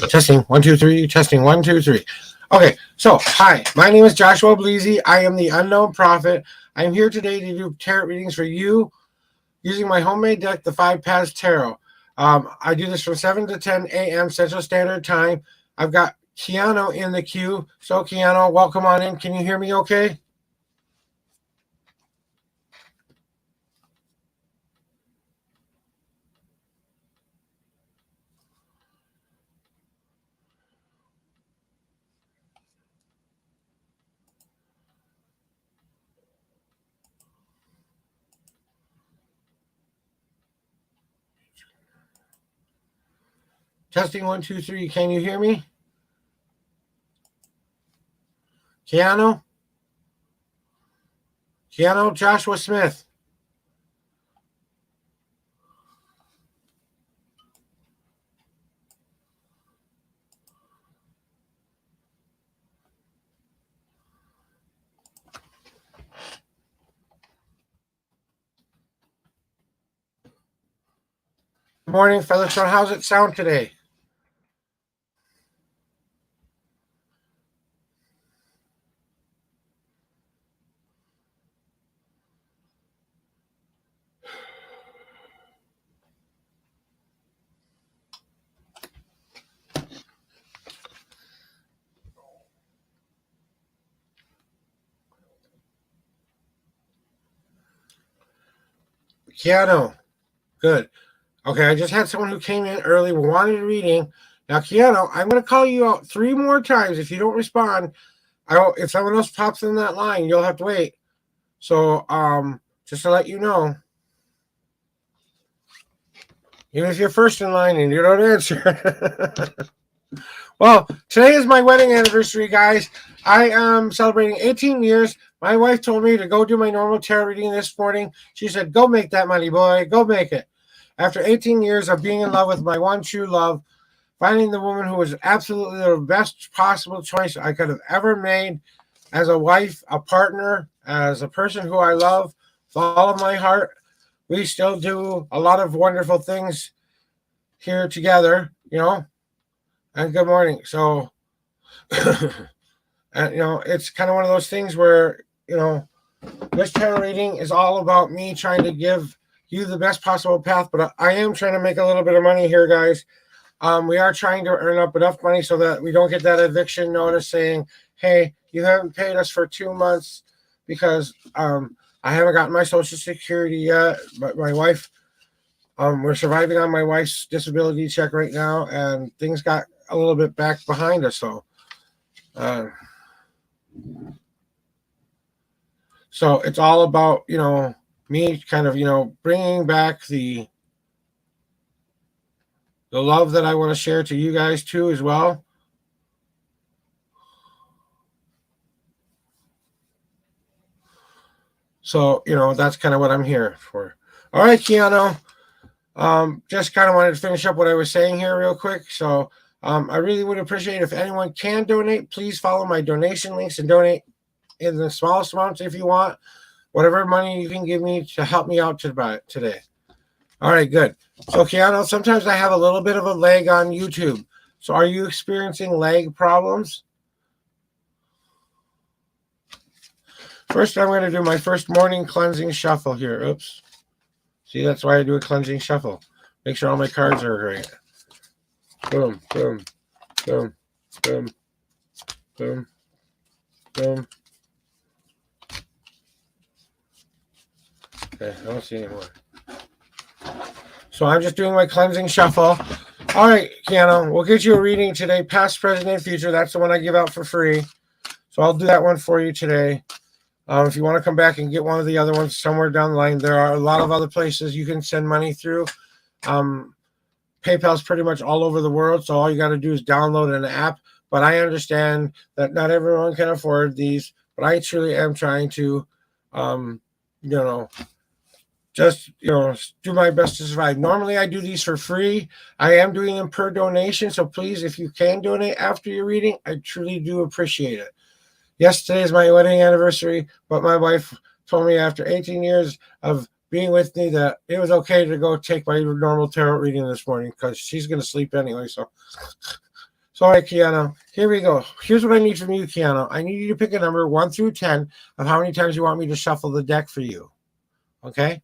Testing 1 2 3. Testing 1 2 3. Okay, so hi, my name is Joshua Bleasy. I am the Unknown Prophet. I am here today to do tarot readings for you using my homemade deck, the Five Paths Tarot. I do this from 7 to 10 a.m. Central Standard Time. I've got Keanu in the queue. So Keanu, welcome on in. Can you hear me okay? Testing 1 2 3. Can you hear me? Keanu? Keanu, Joshua Smith. Good morning, Featherstone. How's it sound today? Keanu, good. Okay, I just had someone who came in early, wanted a reading. Now, Keanu, I'm going to call you out 3 more times. If you don't respond, if someone else pops in that line, you'll have to wait. So, just to let you know, even if you're first in line and you don't answer. Well, today is my wedding anniversary, guys. I am celebrating 18 years. My wife told me to go do my normal tarot reading this morning. She said, go make that money, boy. Go make it. After 18 years of being in love with my one true love, finding the woman who was absolutely the best possible choice I could have ever made as a wife, a partner, as a person who I love with all of my heart. We still do a lot of wonderful things here together, and good morning. So, and, it's kind of one of those things where, this tarot reading is all about me trying to give you the best possible path, but I am trying to make a little bit of money here, guys. We are trying to earn up enough money so that we don't get that eviction notice saying, hey, you haven't paid us for 2 months because I haven't gotten my Social Security yet, but my wife, we're surviving on my wife's disability check right now, and things got a little bit back behind us. So it's all about, me kind of, bringing back the love that I want to share to you guys too as well. So, that's kind of what I'm here for. All right, Keanu. Just kind of wanted to finish up what I was saying here real quick. So I really would appreciate if anyone can donate. Please follow my donation links and donate in the smallest amounts if you want. Whatever money you can give me to help me out today. All right, good. So, Keanu, sometimes I have a little bit of a lag on YouTube. So are you experiencing lag problems? First, I'm going to do my first morning cleansing shuffle here. Oops. See, that's why I do a cleansing shuffle. Make sure all my cards are right. Boom, boom, boom, boom, boom, boom. Okay, I don't see anymore. So I'm just doing my cleansing shuffle. All right, Keanu, we'll get you a reading today, past, present, and future. That's the one I give out for free. So I'll do that one for you today. If you want to come back and get one of the other ones somewhere down the line, there are a lot of other places you can send money through. PayPal's pretty much all over the world, so all you got to do is download an app. But I understand that not everyone can afford these, but I truly am trying to, just, do my best to survive. Normally, I do these for free. I am doing them per donation, so please, if you can donate after your reading, I truly do appreciate it. Yes, today is my wedding anniversary, but my wife told me after 18 years of being with me that it was okay to go take my normal tarot reading this morning because she's going to sleep anyway. So Sorry, Keanu. Here we go. Here's what I need from you, Keanu. I need you to pick a number 1 through 10 of how many times you want me to shuffle the deck for you. Okay?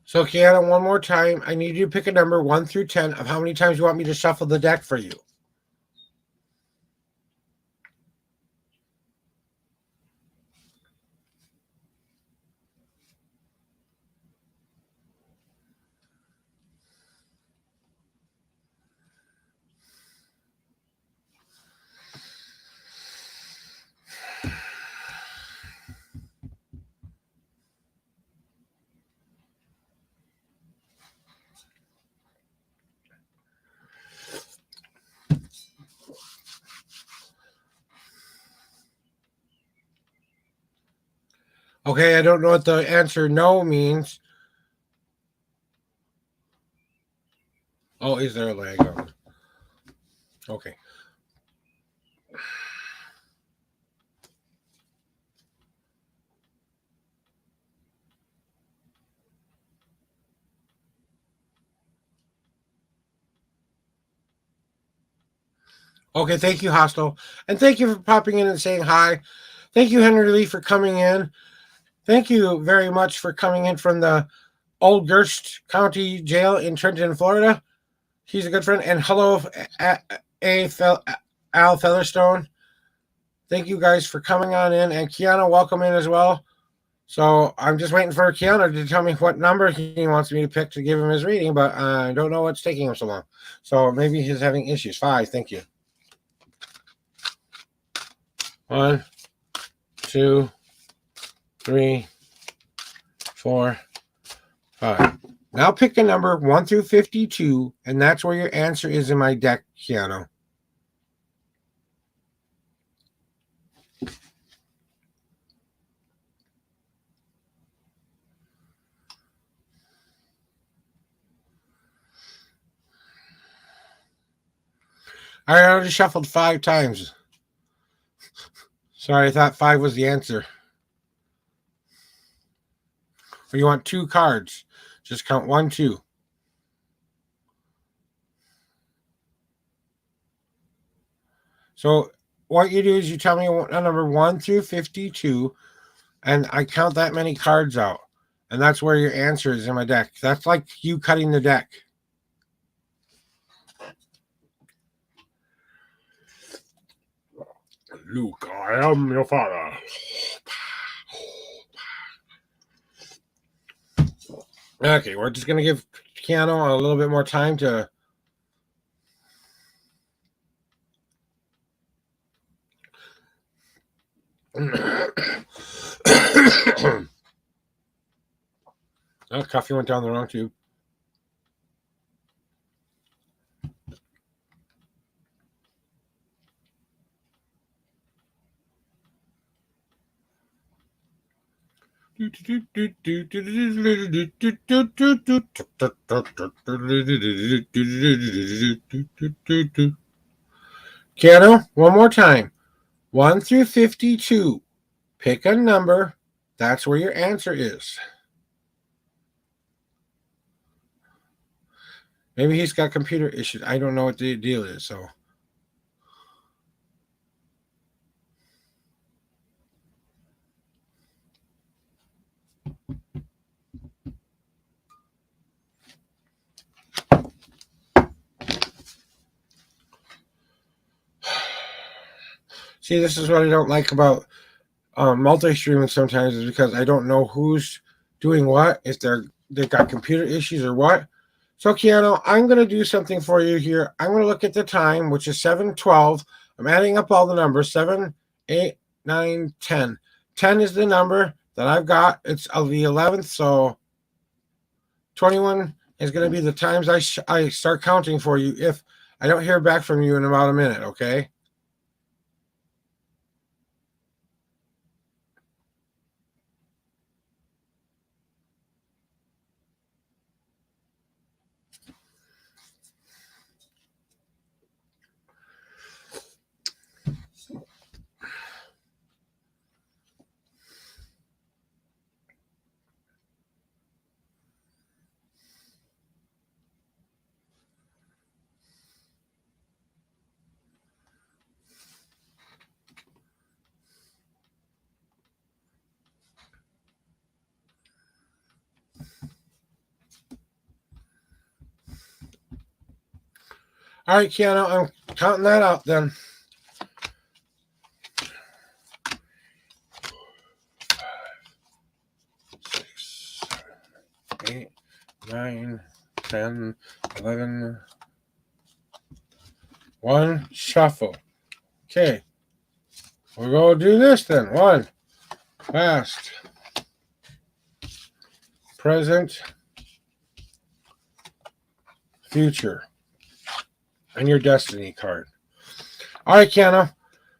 So, Keanu, one more time. I need you to pick a number 1 through 10 of how many times you want me to shuffle the deck for you. Okay, I don't know what the answer no means. Oh, is there a lag on? Okay. Okay, thank you, Hostel. And thank you for popping in and saying hi. Thank you, Henry Lee, for coming in. Thank you very much for coming in from the Old Gerst County Jail in Trenton, Florida. He's a good friend. And hello, Al Featherstone. Thank you guys for coming on in. And Keanu, welcome in as well. So I'm just waiting for Keanu to tell me what number he wants me to pick to give him his reading, but I don't know what's taking him so long. So maybe he's having issues. 5, thank you. 1, 2, 3, 4, 5. Now pick a number 1 through 52, and that's where your answer is in my deck, Keanu. I already shuffled 5 times. Sorry, I thought 5 was the answer. Or you want 2 cards. Just count 1, 2. So what you do is you tell me a number 1 through 52, and I count that many cards out. And that's where your answer is in my deck. That's like you cutting the deck. Luke, I am your father. Okay, we're just going to give Keanu a little bit more time to... Oh, coffee went down the wrong tube. Keanu, one more time. 1 through 52. Pick a number. That's where your answer is. Maybe he's got computer issues. I don't know what the deal is, so... See, this is what I don't like about multi-streaming sometimes, is because I don't know who's doing what, if they've got computer issues or what. So, Keanu, I'm going to do something for you here. I'm going to look at the time, which is 7:12 I'm adding up all the numbers: 7, 8, 9, 10. 10 is the number that I've got. It's of the 11th, so 21 is going to be the times I start counting for you if I don't hear back from you in about a minute, okay? All right, Keanu, I'm counting that out then. 8, 9, 10, 11. 1, shuffle. Okay. We'll go do this then. 1, past, present, future, and your destiny card. All right, Kiana.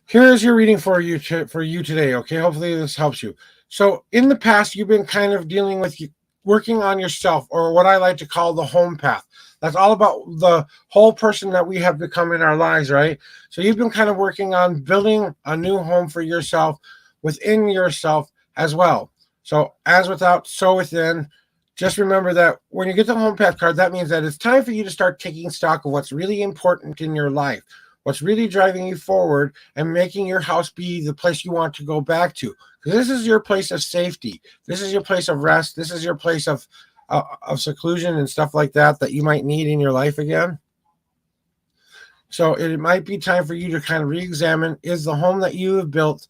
Here's your reading for you today. Okay, hopefully this helps you. So in the past, you've been kind of dealing with working on yourself, or what I like to call the home path. That's all about the whole person that we have become in our lives, right? So you've been kind of working on building a new home for yourself within yourself as well. So as without, so within. Just remember that when you get the home path card, that means that it's time for you to start taking stock of what's really important in your life, what's really driving you forward and making your house be the place you want to go back to. This is your place of safety. This is your place of rest. This is your place of seclusion and stuff like that you might need in your life again. So it might be time for you to kind of re-examine, is the home that you have built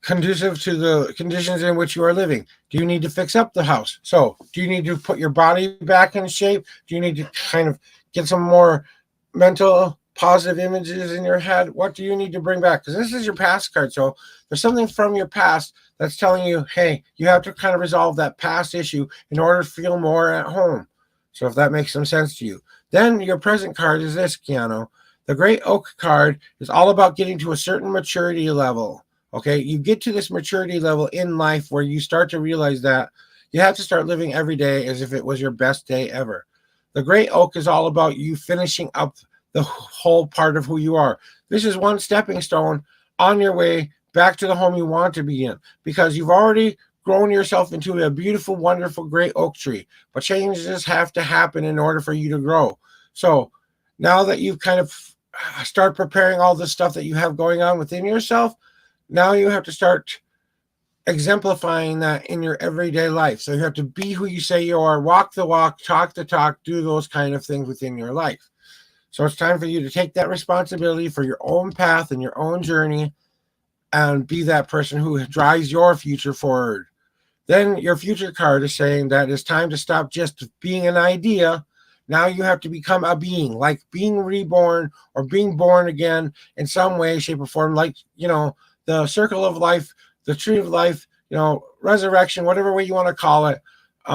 conducive to the conditions in which you are living? Do you need to fix up the house? So do you need to put your body back in shape? Do you need to kind of get some more mental positive images in your head? What do you need to bring back? Because this is your past card. So there's something from your past that's telling you, hey, you have to kind of resolve that past issue in order to feel more at home. So if that makes some sense to you. Then your present card is this, Keanu. The Great Oak card is all about getting to a certain maturity level. Okay, you get to this maturity level in life where you start to realize that you have to start living every day as if it was your best day ever. The Great Oak is all about you finishing up the whole part of who you are. This is one stepping stone on your way back to the home you want to be in, because you've already grown yourself into a beautiful, wonderful great oak tree. But changes have to happen in order for you to grow. So now that you've kind of start preparing all the stuff that you have going on within yourself, now you have to start exemplifying that in your everyday life. So you have to be who you say you are, walk the walk, talk the talk, do those kind of things within your life. So it's time for you to take that responsibility for your own path and your own journey and be that person who drives your future forward. Then your future card is saying that it's time to stop just being an idea. Now you have to become a being, like being reborn or being born again in some way, shape, or form, like, the circle of life, the tree of life, resurrection, whatever way you want to call it,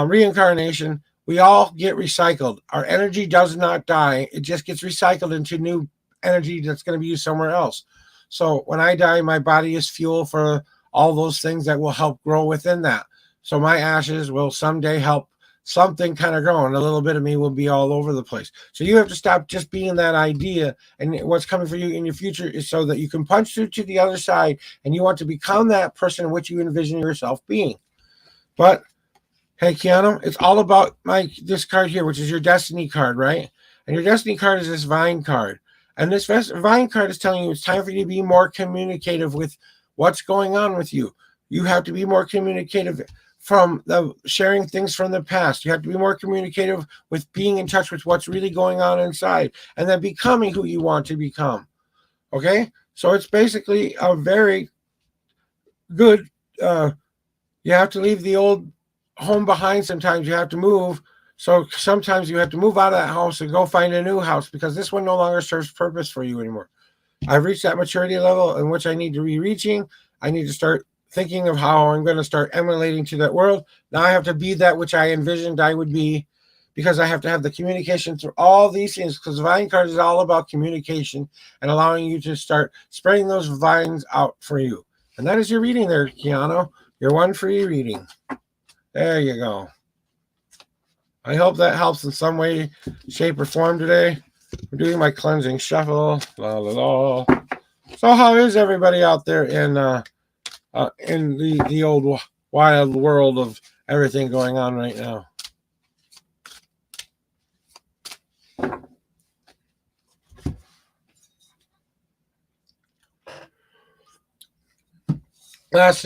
reincarnation. We all get recycled. Our energy does not die. It just gets recycled into new energy that's going to be used somewhere else. So when I die, my body is fuel for all those things that will help grow within that. So my ashes will someday help something kind of grow, and a little bit of me will be all over the place. So you have to stop just being that idea, and what's coming for you in your future is so that you can punch through to the other side, and you want to become that person in which you envision yourself being. But hey, Keanu, it's all about this card here, which is your destiny card, right? And your destiny card is this vine card. And this vine card is telling you it's time for you to be more communicative with what's going on with you. You have to be more communicative from the sharing things from the past. You have to be more communicative with being in touch with what's really going on inside, and then becoming who you want to become. Okay? So it's basically a very good, you have to leave the old home behind. Sometimes you have to move. So sometimes you have to move out of that house and go find a new house, because this one no longer serves purpose for you anymore. I've reached that maturity level in which I need to be reaching. I need to start thinking of how I'm going to start emulating to that world. Now I have to be that which I envisioned I would be, because I have to have the communication through all these things, because Vine Cards is all about communication and allowing you to start spreading those vines out for you. And that is your reading there, Keanu. Your one free reading. There you go. I hope that helps in some way, shape, or form today. I'm doing my cleansing shuffle. La, la, la. So how is everybody out there in the old wild world of everything going on right now? Last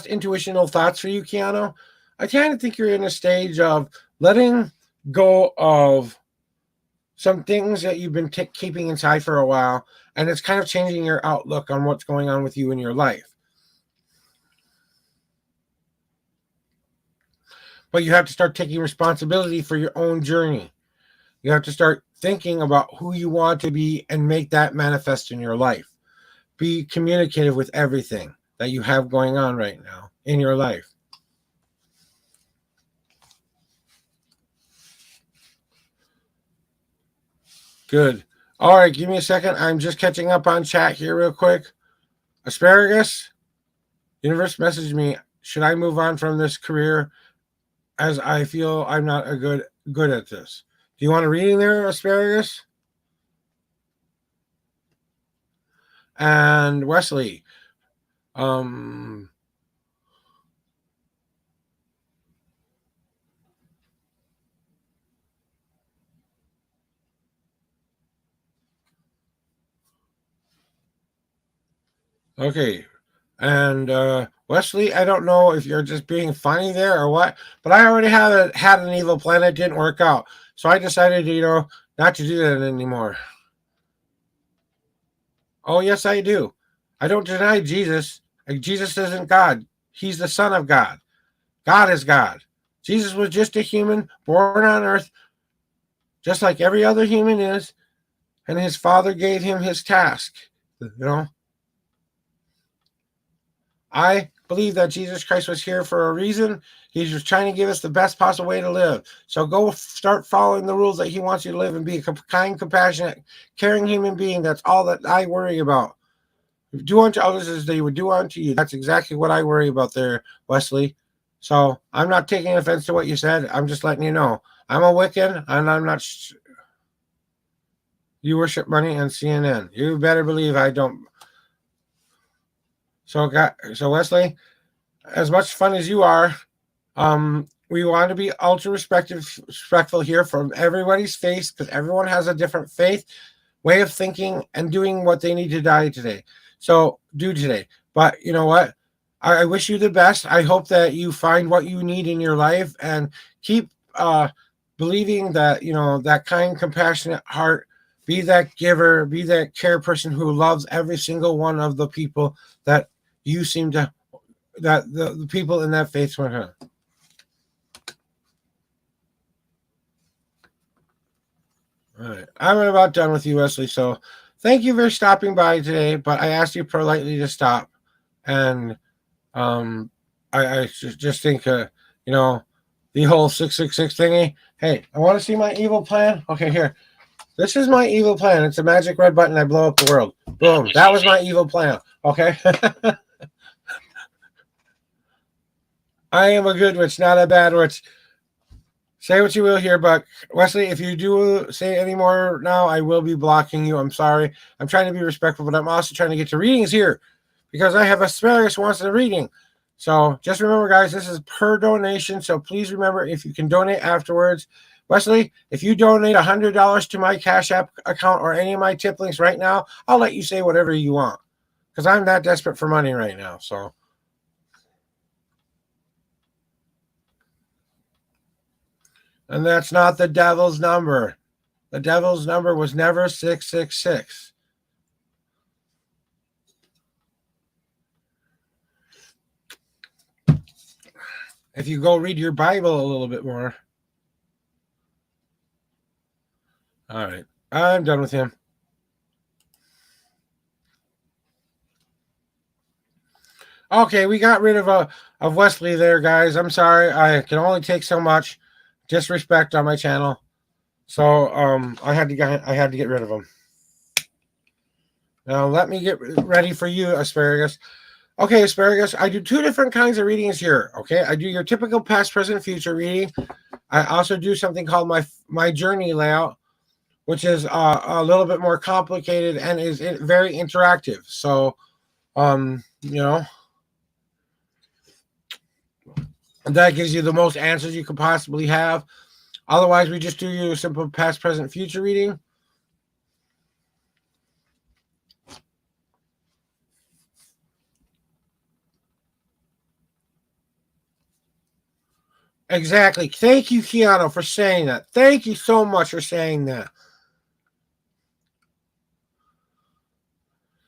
intuitional thoughts for you, Keanu. I kind of think you're in a stage of letting go of some things that you've been keeping inside for a while, and it's kind of changing your outlook on what's going on with you in your life. But you have to start taking responsibility for your own journey. You have to start thinking about who you want to be and make that manifest in your life. Be communicative with everything that you have going on right now in your life. Good. All right, give me a second. I'm just catching up on chat here real quick. Asparagus, universe messaged me. Should I move on from this career as I feel I'm not a good at this? Do you want a reading there, Asparagus? And Wesley, okay. And Wesley, I don't know if you're just being funny there or what, but I already had an evil plan that didn't work out. So I decided, not to do that anymore. Oh, yes, I do. I don't deny Jesus. Jesus isn't God. He's the Son of God. God is God. Jesus was just a human born on earth, just like every other human is, and his Father gave him his task. I believe that Jesus Christ was here for a reason. He's just trying to give us the best possible way to live. So go start following the rules that he wants you to live and be a kind, compassionate, caring human being. That's all that I worry about. Do unto others as they would do unto you. That's exactly what I worry about there, Wesley. So I'm not taking offense to what you said. I'm just letting you know. I'm a Wiccan, and I'm not. You worship money and CNN. You better believe I don't. So Wesley, as much fun as you are, we want to be ultra respectful here from everybody's faith, because everyone has a different faith, way of thinking, and doing what they need to die today. So do today. But you know what? I wish you the best. I hope that you find what you need in your life, and keep believing that, that kind, compassionate heart. Be that giver, be that care person who loves every single one of the people that you seem to, that the people in that faith went on. All right. I'm about done with you, Wesley. So thank you for stopping by today, but I asked you politely to stop. And I just think, the whole 666 thingy. Hey, I want to see my evil plan. Okay, here. This is my evil plan. It's a magic red button. I blow up the world. Boom. That was my evil plan. Okay. I am a good witch, not a bad witch. Say what you will here, but Wesley, if you do say any more now, I will be blocking you. I'm sorry. I'm trying to be respectful, but I'm also trying to get to readings here, because I have Asparagus who wants a reading. So just remember, guys, this is per donation. So please remember, if you can donate afterwards. Wesley, if you donate $100 to my Cash App account or any of my tip links right now, I'll let you say whatever you want, because I'm that desperate for money right now. So. And that's not the devil's number. The devil's number was never 666. If you go read your Bible a little bit more. All right. I'm done with him. Okay, we got rid of Wesley there, guys. I'm sorry. I can only take so much disrespect on my channel. So I had to get rid of him. Now let me get ready for you, Asparagus. Okay, Asparagus, I do two different kinds of readings here. Okay, I do your typical past, present, future reading. I also do something called my journey layout, which is a little bit more complicated and is very interactive. So, you know, that gives you the most answers you could possibly have. Otherwise, we just do you a simple past, present, future reading. Exactly. Thank you, Keanu, for saying that. Thank you so much for saying that.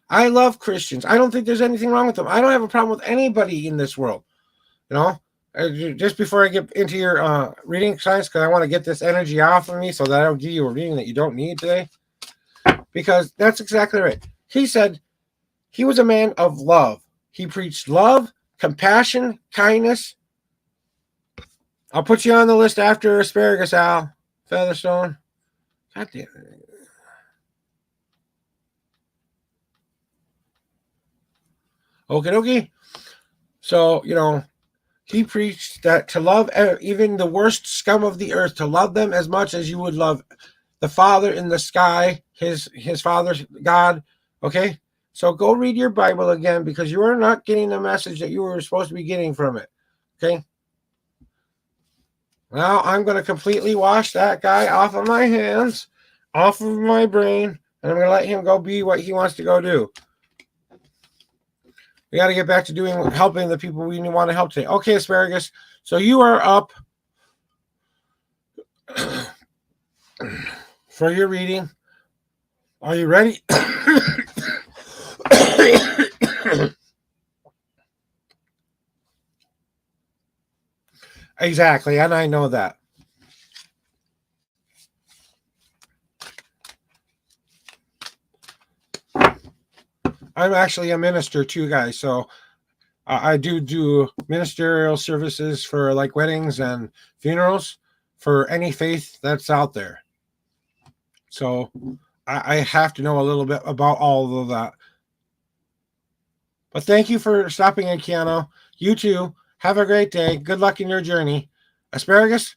I love Christians. I don't think there's anything wrong with them. I don't have a problem with anybody in this world. You know, just before I get into your reading science, because I want to get this energy off of me so that I don't give you a reading that you don't need today. Because that's exactly right. He said he was a man of love. He preached love, compassion, kindness. I'll put you on the list after Asparagus, Al Featherstone. God damn it. Okie dokie. So, you know, he preached that to love even the worst scum of the earth, to love them as much as you would love the Father in the sky, his Father, God. Okay? So go read your Bible again because you are not getting the message that you were supposed to be getting from it. Okay? Now I'm going to completely wash that guy off of my hands, off of my brain, and I'm going to let him go be what he wants to go do. We got to get back to helping the people we want to help today. Okay, Asparagus. So you are up for your reading. Are you ready? Exactly, and I know that. I'm actually a minister too, guys. So I do ministerial services for like weddings and funerals for any faith that's out there. So I have to know a little bit about all of that. But thank you for stopping in, Keanu. You too. Have a great day. Good luck in your journey. Asparagus,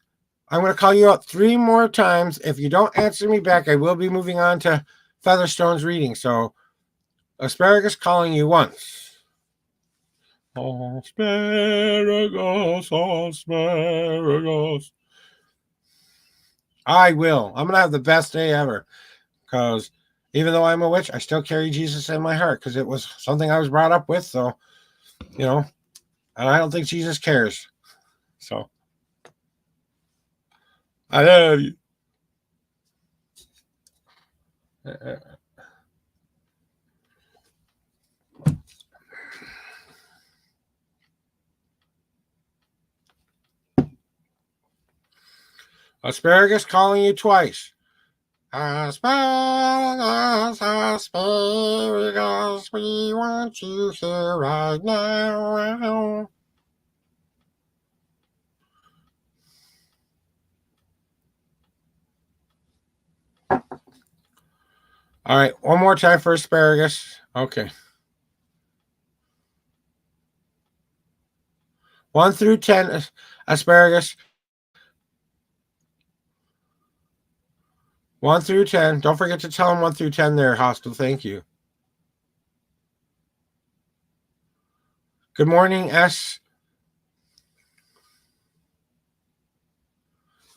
I'm going to call you out 3 more times. If you don't answer me back, I will be moving on to Featherstone's reading. So, Asparagus calling you once. Asparagus, asparagus. I will. I'm going to have the best day ever. Because even though I'm a witch, I still carry Jesus in my heart because it was something I was brought up with. So, you know, and I don't think Jesus cares. So, I love you. Asparagus calling you twice. Asparagus, asparagus, we want you here right now. All right, one more time for asparagus. Okay. 1 through 10, asparagus. 1 through 10. Don't forget to tell them 1 through 10 there, Hostile. Thank you. Good morning, S.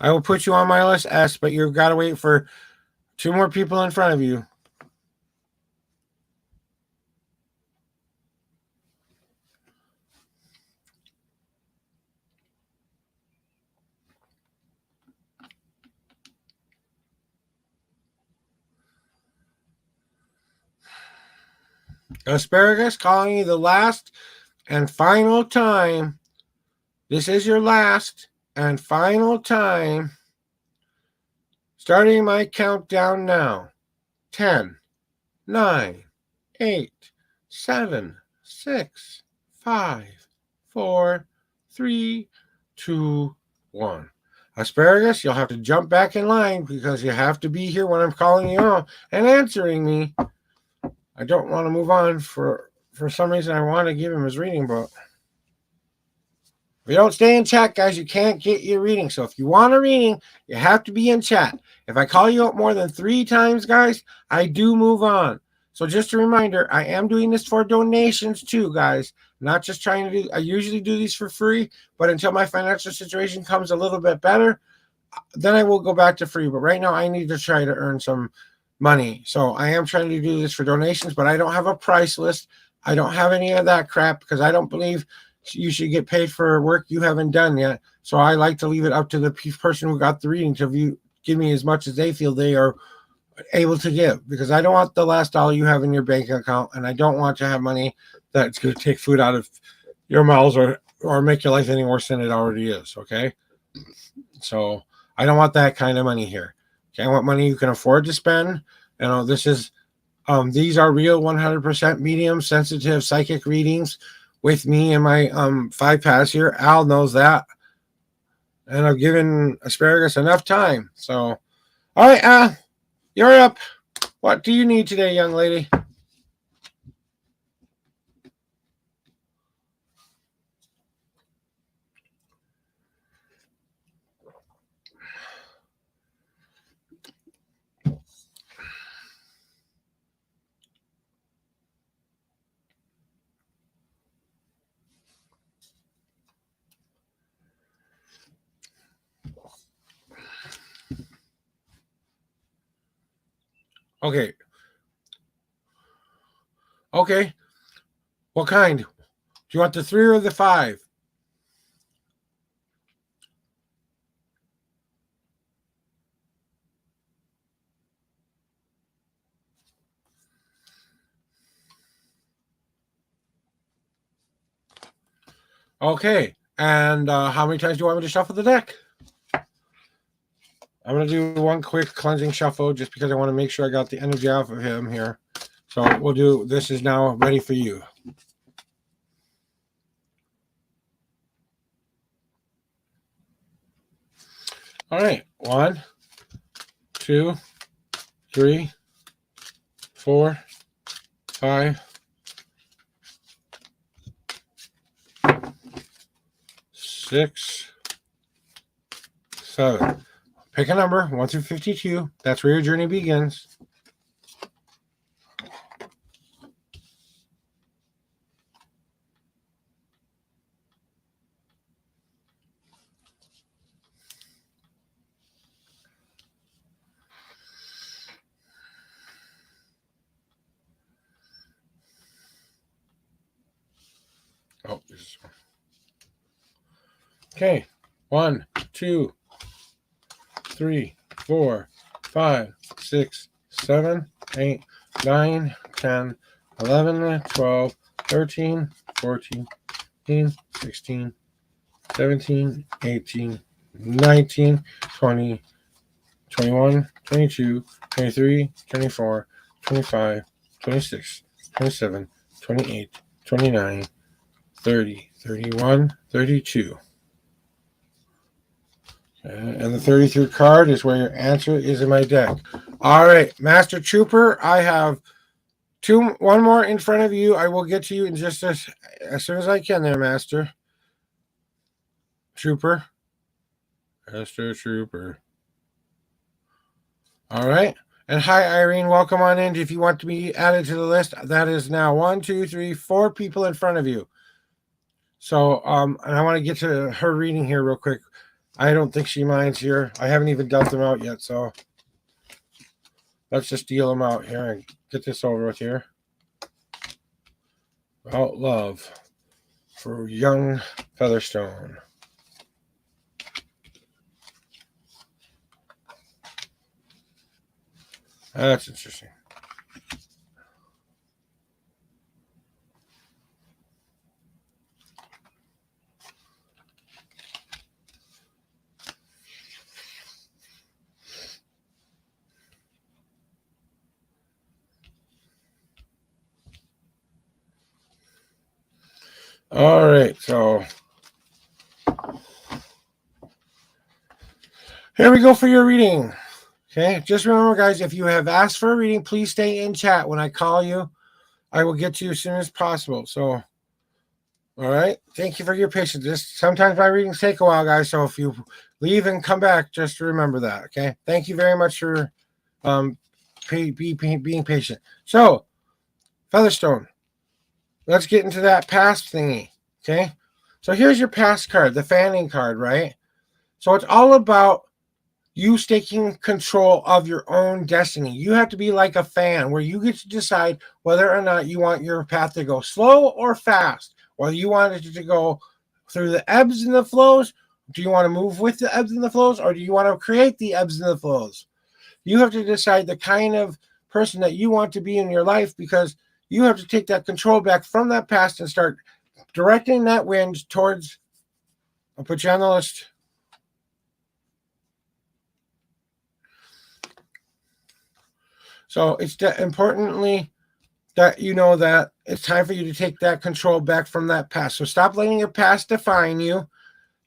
I will put you on my list, S, but you've got to wait for 2 more people in front of you. Asparagus calling you the last and final time. This is your last and final time. Starting my countdown now. 10, 9, 8, 7, 6, 5, 4, 3, 2, 1. Asparagus, you'll have to jump back in line because you have to be here when I'm calling you out and answering me. I don't want to move on for some reason. I want to give him his reading book. If you don't stay in chat, guys, you can't get your reading. So if you want a reading, you have to be in chat. If I call you out more than 3 times, guys, I do move on. So just a reminder, I am doing this for donations too, guys. Not just trying to do, I usually do these for free, but until my financial situation comes a little bit better, then I will go back to free. But right now I need to try to earn some money. So I am trying to do this for donations, but I don't have a price list. I don't have any of that crap because I don't believe you should get paid for work you haven't done yet. So I like to leave it up to the person who got the reading to give me as much as they feel they are able to give, because I don't want the last dollar you have in your bank account, and I don't want to have money that's going to take food out of your mouths or make your life any worse than it already is. Okay. So I don't want that kind of money here. Okay. I want money you can afford to spend. You know, these are real 100% medium sensitive psychic readings with me and my 5 paths here. Al knows that. And I've given Asparagus enough time. So, all right, Al, you're up. What do you need today, young lady? Okay. Okay. What kind? Do you want the 3 or the 5? Okay. And how many times do you want me to shuffle the deck? I'm going to do one quick cleansing shuffle just because I want to make sure I got the energy off of him here. So we'll do, this is now ready for you. All right. 1, 2, 3, 4, 5, 6, 7. Pick a number, 1 through 52. That's where your journey begins. Oh, this is one. Okay. 1, 2, 3, 4, 5, 6, 7, 8, 9, 10, 11, 12, 13, 14, 15, 16, 17, 18, 19, 20, 21, 22, 23, 24, 25, 26, 27, 28, 29, 30, 31, 32. And the 33rd card is where your answer is in my deck. All right, Master Trooper, I have one more in front of you. I will get to you in just as soon as I can there, Master Trooper. Master Trooper. All right. And hi, Irene. Welcome on in. If you want to be added to the list, that is now 1, 2, 3, 4 people in front of you. So, and I want to get to her reading here real quick. I don't think she minds here. I haven't even dealt them out yet, so let's just deal them out here and get this over with here. About love for young Featherstone. That's interesting. All right, so here we go for your reading. Okay, just remember, guys, if you have asked for a reading, please stay in chat. When I call you, I will get to you as soon as possible. So, all right, thank you for your patience. Sometimes my readings take a while, guys. So if you leave and come back, just remember that. Okay, thank you very much for um being patient. So, Featherstone, let's get into that past thingy. Okay, so here's your past card, the fanning card, right? So it's all about you taking control of your own destiny. You have to be like a fan where you get to decide whether or not you want your path to go slow or fast, whether you want it to go through the ebbs and the flows. Do you want to move with the ebbs and the flows, or do you want to create the ebbs and the flows? You have to decide the kind of person that you want to be in your life, because you have to take that control back from that past and start directing that wind towards. I'll put you on the list. So it's importantly that you know that it's time for you to take that control back from that past. So stop letting your past define you.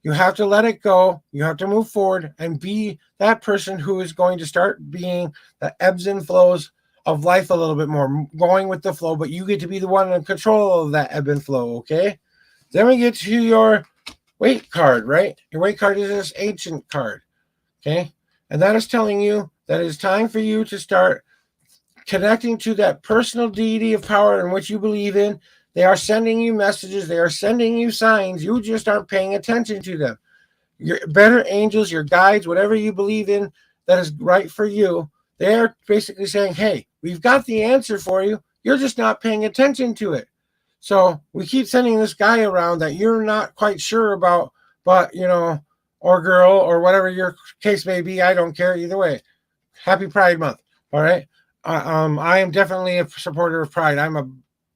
You have to let it go. You have to move forward and be that person who is going to start being the ebbs and flows of life a little bit more, going with the flow, but you get to be the one in control of that ebb and flow, okay? Then we get to your weight card, right? Your weight card is this ancient card, okay? And that is telling you that it's time for you to start connecting to that personal deity of power in which you believe in. They are sending you messages, they are sending you signs. You just aren't paying attention to them. Your better angels, your guides, whatever you believe in that is right for you, they're basically saying, hey, we've got the answer for you. You're just not paying attention to it. So we keep sending this guy around that you're not quite sure about, but or girl, or whatever your case may be. I don't care either way. Happy Pride Month. All right. I am definitely a supporter of Pride. I'm a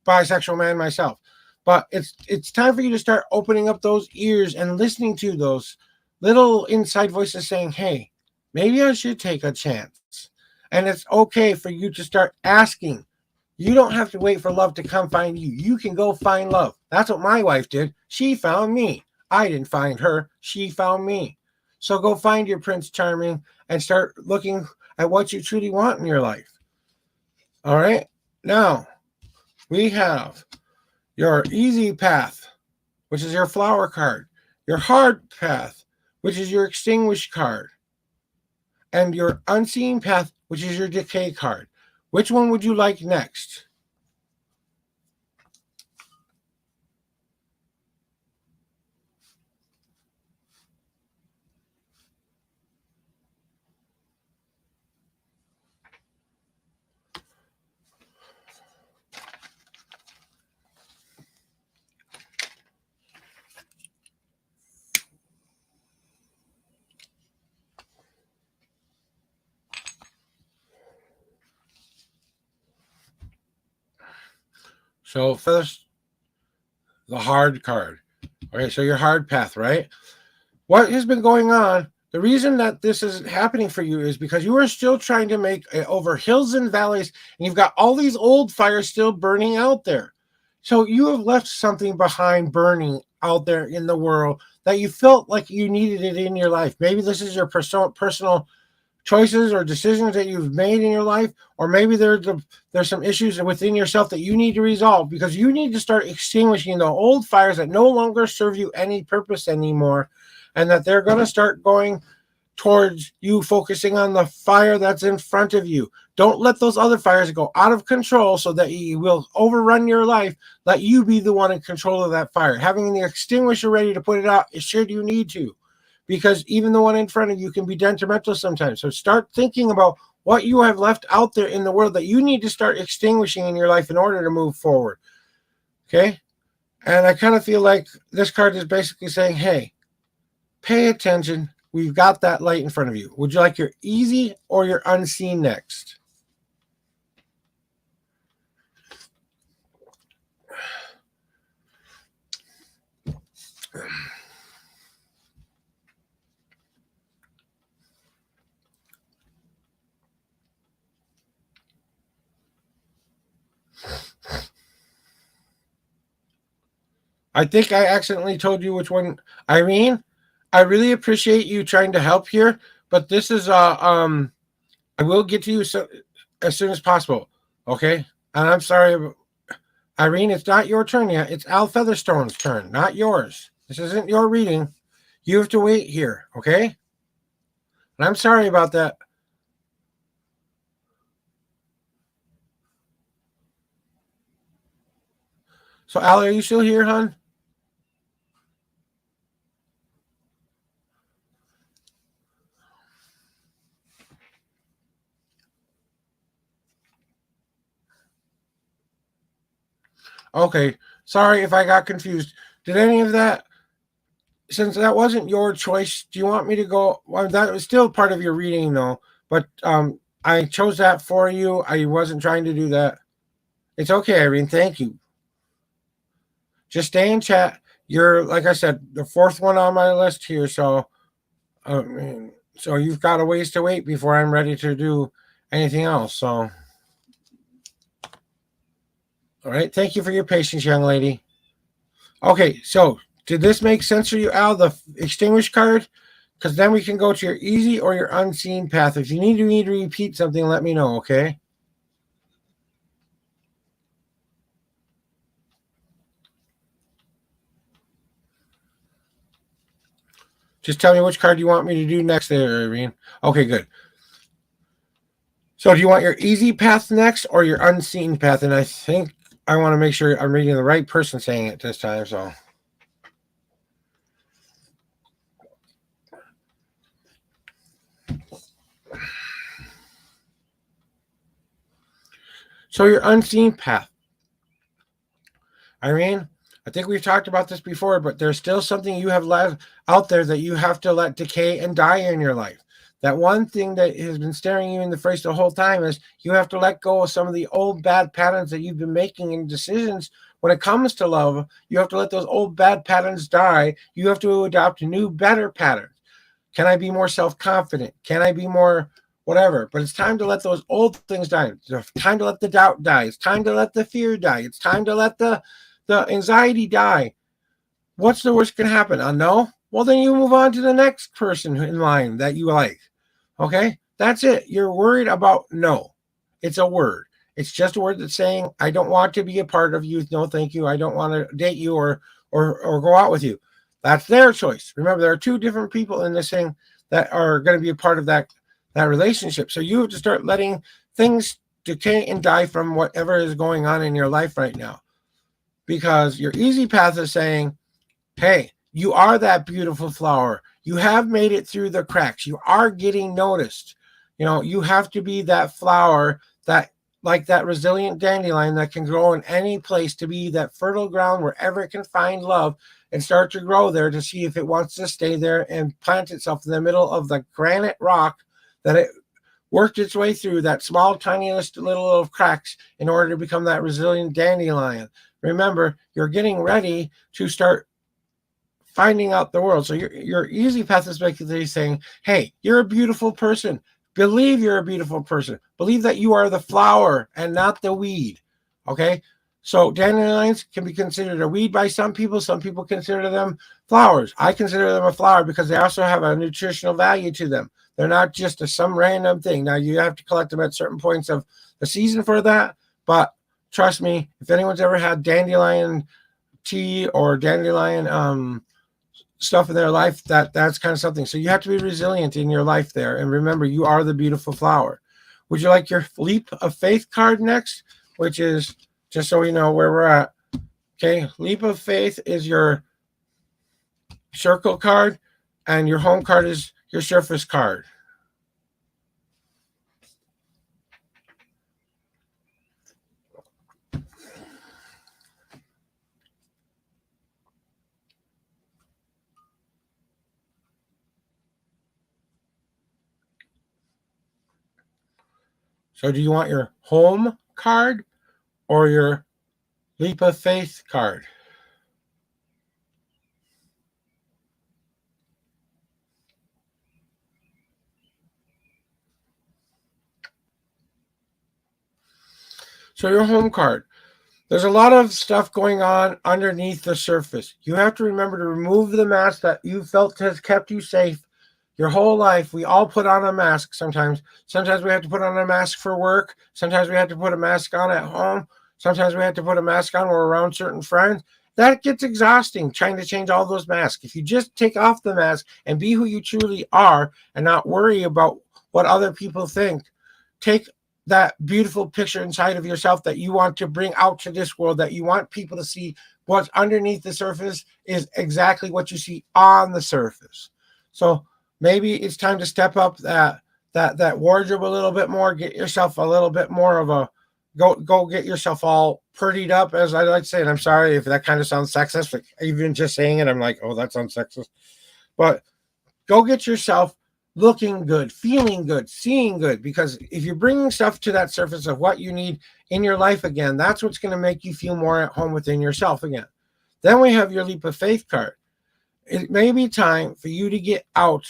bisexual man myself, but it's time for you to start opening up those ears and listening to those little inside voices saying, "Hey, maybe I should take a chance." And it's okay for you to start asking. You don't have to wait for love to come find you. You can go find love. That's what my wife did. She found me. I didn't find her. She found me. So go find your Prince Charming and start looking at what you truly want in your life. All right. Now we have your easy path, which is your flower card, your hard path, which is your extinguished card, and your unseen path, which is your decay card. Which one would you like next? So first, the hard card. Okay, so your hard path, right? What has been going on? The reason that this is happening for you is because you are still trying to make it over hills and valleys, and you've got all these old fires still burning out there. So you have left something behind burning out there in the world that you felt like you needed it in your life. Maybe this is your personal choices or decisions that you've made in your life, or maybe there's some issues within yourself that you need to resolve, because you need to start extinguishing the old fires that no longer serve you any purpose anymore, and that they're going to start going towards you focusing on the fire that's in front of you. Don't let those other fires go out of control so that you will overrun your life. Let you be the one in control of that fire, having the extinguisher ready to put it out should you need to, because even the one in front of you can be detrimental sometimes. So start thinking about what you have left out there in the world that you need to start extinguishing in your life in order to move forward. Okay? And I kind of feel like this card is basically saying, hey, pay attention. We've got that light in front of you. Would you like your easy or your unseen next? I think I accidentally told you which one. Irene, I really appreciate you trying to help here, but this is I will get to you as soon as possible. Okay? And I'm sorry, Irene, it's not your turn yet. It's Al Featherstone's turn, not yours. This isn't your reading. You have to wait here, okay? And I'm sorry about that. So, Al, are you still here, hon? Okay. Sorry if I got confused. Did any of that, since that wasn't your choice, do you want me to go? Well, that was still part of your reading, though. But I chose that for you. I wasn't trying to do that. It's okay, Irene. Thank you. Just stay in chat. You're, like I said, the fourth one on my list here. So you've got a ways to wait before I'm ready to do anything else. So, all right. Thank you for your patience, young lady. Okay. So, did this make sense for you, Al? The extinguish card? Because then we can go to your easy or your unseen path. If you need to repeat something, let me know. Okay. Just tell me which card you want me to do next there, Irene. Okay, good. So do you want your easy path next or your unseen path? And I think I want to make sure I'm reading the right person saying it this time. So your unseen path. Irene, I think we've talked about this before, but there's still something you have left out there that you have to let decay and die in your life. That one thing that has been staring you in the face the whole time is you have to let go of some of the old bad patterns that you've been making in decisions when it comes to love. You have to let those old bad patterns die. You have to adopt new, better patterns. Can I be more self confident? Can I be more whatever? But it's time to let those old things die. It's time to let the doubt die. It's time to let the fear die. It's time to let the anxiety die. What's the worst can happen? A no? Well, then you move on to the next person in line that you like. Okay? That's it. You're worried about no. It's a word. It's just a word that's saying, I don't want to be a part of you. No, thank you. I don't want to date you or go out with you. That's their choice. Remember, there are two different people in this thing that are going to be a part of that relationship. So you have to start letting things decay and die from whatever is going on in your life right now. Because your easy path is saying, hey, you are that beautiful flower. You have made it through the cracks. You are getting noticed. You have to be that flower that, like that resilient dandelion that can grow in any place, to be that fertile ground wherever it can find love and start to grow there to see if it wants to stay there and plant itself in the middle of the granite rock that it worked its way through, that small, tiniest little of cracks, in order to become that resilient dandelion. Remember, you're getting ready to start finding out the world. So your easy path is basically saying, hey, you're a beautiful person. Believe you're a beautiful person. Believe that you are the flower and not the weed. Okay. So dandelions can be considered a weed by some people. Some people consider them flowers. I consider them a flower because they also have a nutritional value to them. They're not just some random thing. Now you have to collect them at certain points of the season for that. But trust me, if anyone's ever had dandelion tea or dandelion stuff in their life, that's kind of something. So you have to be resilient in your life there. And remember, you are the beautiful flower. Would you like your leap of faith card next? Which is, just so we know where we're at. Okay, leap of faith is your circle card, and your home card is your surface card. So do you want your home card or your leap of faith card? So your home card. There's a lot of stuff going on underneath the surface. You have to remember to remove the mask that you felt has kept you safe your whole life. We all put on a mask sometimes. Sometimes we have to put on a mask for work. Sometimes we have to put a mask on at home. Sometimes we have to put a mask on when we're around certain friends. That gets exhausting trying to change all those masks. If you just take off the mask and be who you truly are and not worry about what other people think, take that beautiful picture inside of yourself that you want to bring out to this world, that you want people to see what's underneath the surface is exactly what you see on the surface. So maybe it's time to step up that wardrobe a little bit more, get yourself a little bit more of a go get yourself all prettied up, as I like to say. And I'm sorry if that kind of sounds sexist, but even just saying it, I'm like, oh, that sounds sexist. But go get yourself looking good, feeling good, seeing good, because if you're bringing stuff to that surface of what you need in your life again, that's what's going to make you feel more at home within yourself again. Then we have your leap of faith card. It may be time for you to get out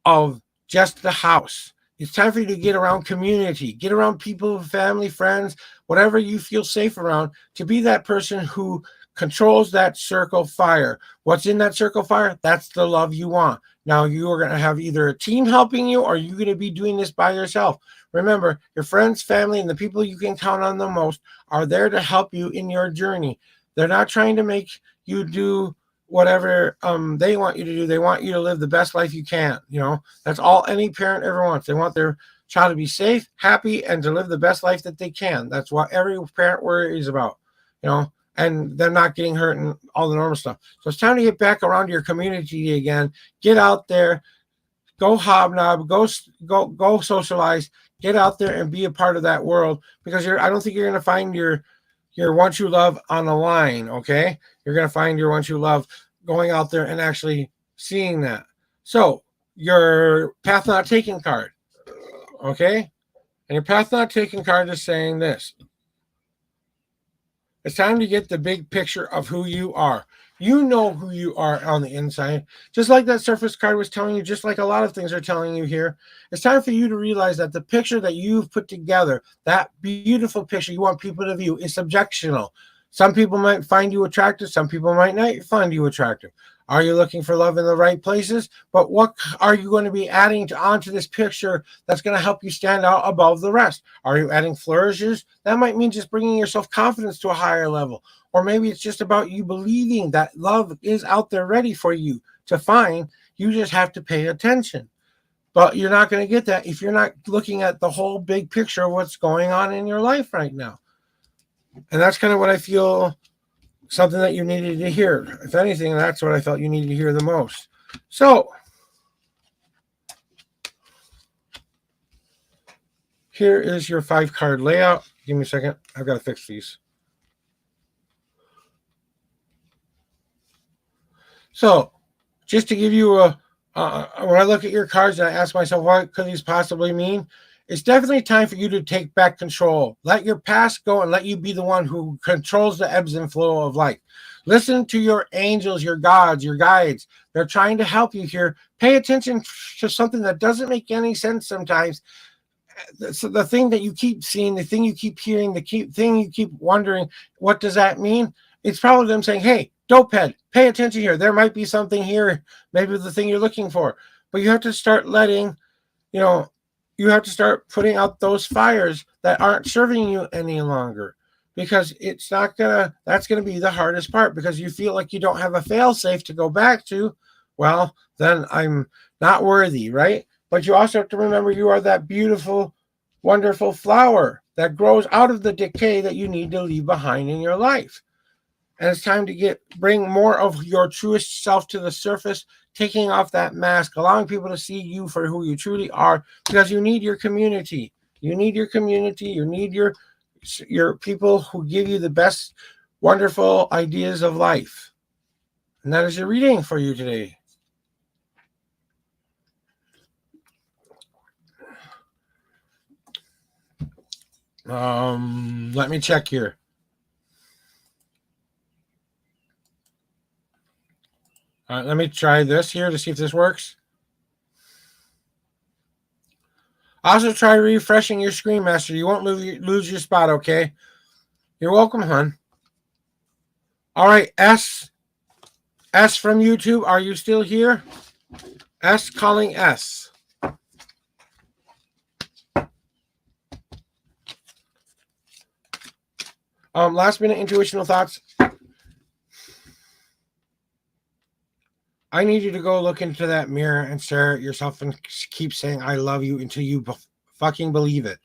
of just the house. It's time for you to get around community, get around people, family, friends, whatever you feel safe around, to be that person who controls that circle fire. What's in that circle fire? That's the love you want. Now, you are going to have either a team helping you, or you're going to be doing this by yourself. Remember, your friends, family, and the people you can count on the most are there to help you in your journey. They're not trying to make you do whatever they want you to do. They want you to live the best life you can. That's all any parent ever wants. They want their child to be safe, happy, and to live the best life that they can. That's what every parent worries about, and them not getting hurt and all the normal stuff. So it's time to get back around your community again. Get out there, go hobnob, go socialize, get out there and be a part of that world, because I don't think you're going to find your one true love on the line. Okay, you're going to find your one true love going out there and actually seeing that. So your path not taken card, okay, and your path not taken card is saying this: it's time to get the big picture of who you are. You know who you are on the inside. Just like that surface card was telling you, just like a lot of things are telling you here, it's time for you to realize that the picture that you've put together, that beautiful picture you want people to view, is subjectional. Some people might find you attractive. Some people might not find you attractive. Are you looking for love in the right places? But what are you going to be adding onto this picture that's going to help you stand out above the rest? Are you adding flourishes? That might mean just bringing your self-confidence to a higher level. Or maybe it's just about you believing that love is out there ready for you to find. You just have to pay attention. But you're not going to get that if you're not looking at the whole big picture of what's going on in your life right now. And that's kind of what I feel, something that you needed to hear. If anything, that's what I felt you needed to hear the most. So here is your 5-card layout. Give me a second. I've got to fix these. So just to give you when I look at your cards and I ask myself, what could these possibly mean? It's definitely time for you to take back control. Let your past go and let you be the one who controls the ebbs and flow of life. Listen to your angels, your gods, your guides. They're trying to help you here. Pay attention to something that doesn't make any sense sometimes. So the thing that you keep seeing, the thing you keep hearing, thing you keep wondering, what does that mean? It's probably them saying, hey, dopehead, pay attention here. There might be something here, maybe the thing you're looking for. But you have to start letting, you have to start putting out those fires that aren't serving you any longer, because that's gonna be the hardest part, because you feel like you don't have a fail safe to go back to. Well, then I'm not worthy, right? But you also have to remember you are that beautiful, wonderful flower that grows out of the decay that you need to leave behind in your life. And it's time to bring more of your truest self to the surface, taking off that mask, allowing people to see you for who you truly are, because you need your community. You need your community. You need your people who give you the best, wonderful ideas of life. And that is your reading for you today. Let me check here. Let me try this here to see if this works. Also, try refreshing your screen, Master. You won't lose your spot, okay? You're welcome, hon. All right, S from YouTube, are you still here? S calling S. Last minute intuitional thoughts. I need you to go look into that mirror and stare at yourself and keep saying I love you until you fucking believe it.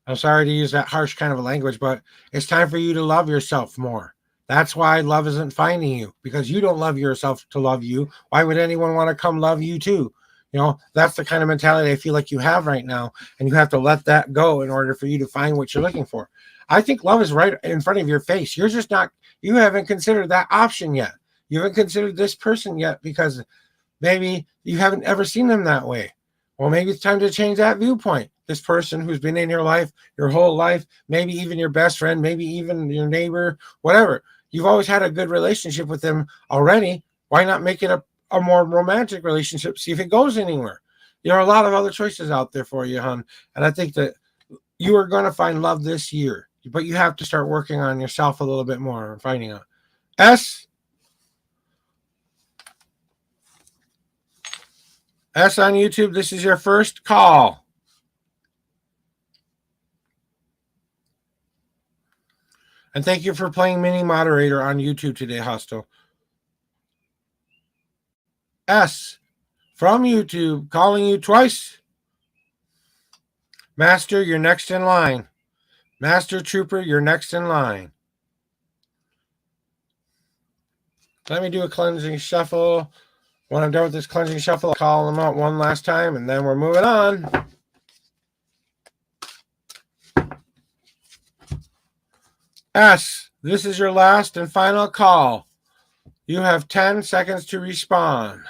I'm sorry to use that harsh kind of language, but it's time for you to love yourself more. That's why love isn't finding you, because you don't love yourself to love you. Why would anyone want to come love you too? You know, that's the kind of mentality I feel like you have right now, and you have to let that go in order for you to find what you're looking for. I think love is right in front of your face. You're just not, you haven't considered that option yet. You haven't considered this person yet because maybe you haven't ever seen them that way. Well, maybe it's time to change that viewpoint. This person who's been in your life, your whole life, maybe even your best friend, maybe even your neighbor, whatever. You've always had a good relationship with them already. Why not make it a more romantic relationship? See if it goes anywhere. There are a lot of other choices out there for you, hon. And I think that you are going to find love this year, but you have to start working on yourself a little bit more and finding out. S on YouTube, this is your first call. And thank you for playing mini moderator on YouTube today, Hostel. S from YouTube, calling you twice. Master, you're next in line. Master Trooper, you're next in line. Let me do a cleansing shuffle. When I'm done with this cleansing shuffle, I'll call them out one last time, and then we're moving on. S, this is your last and final call. You have 10 seconds to respond.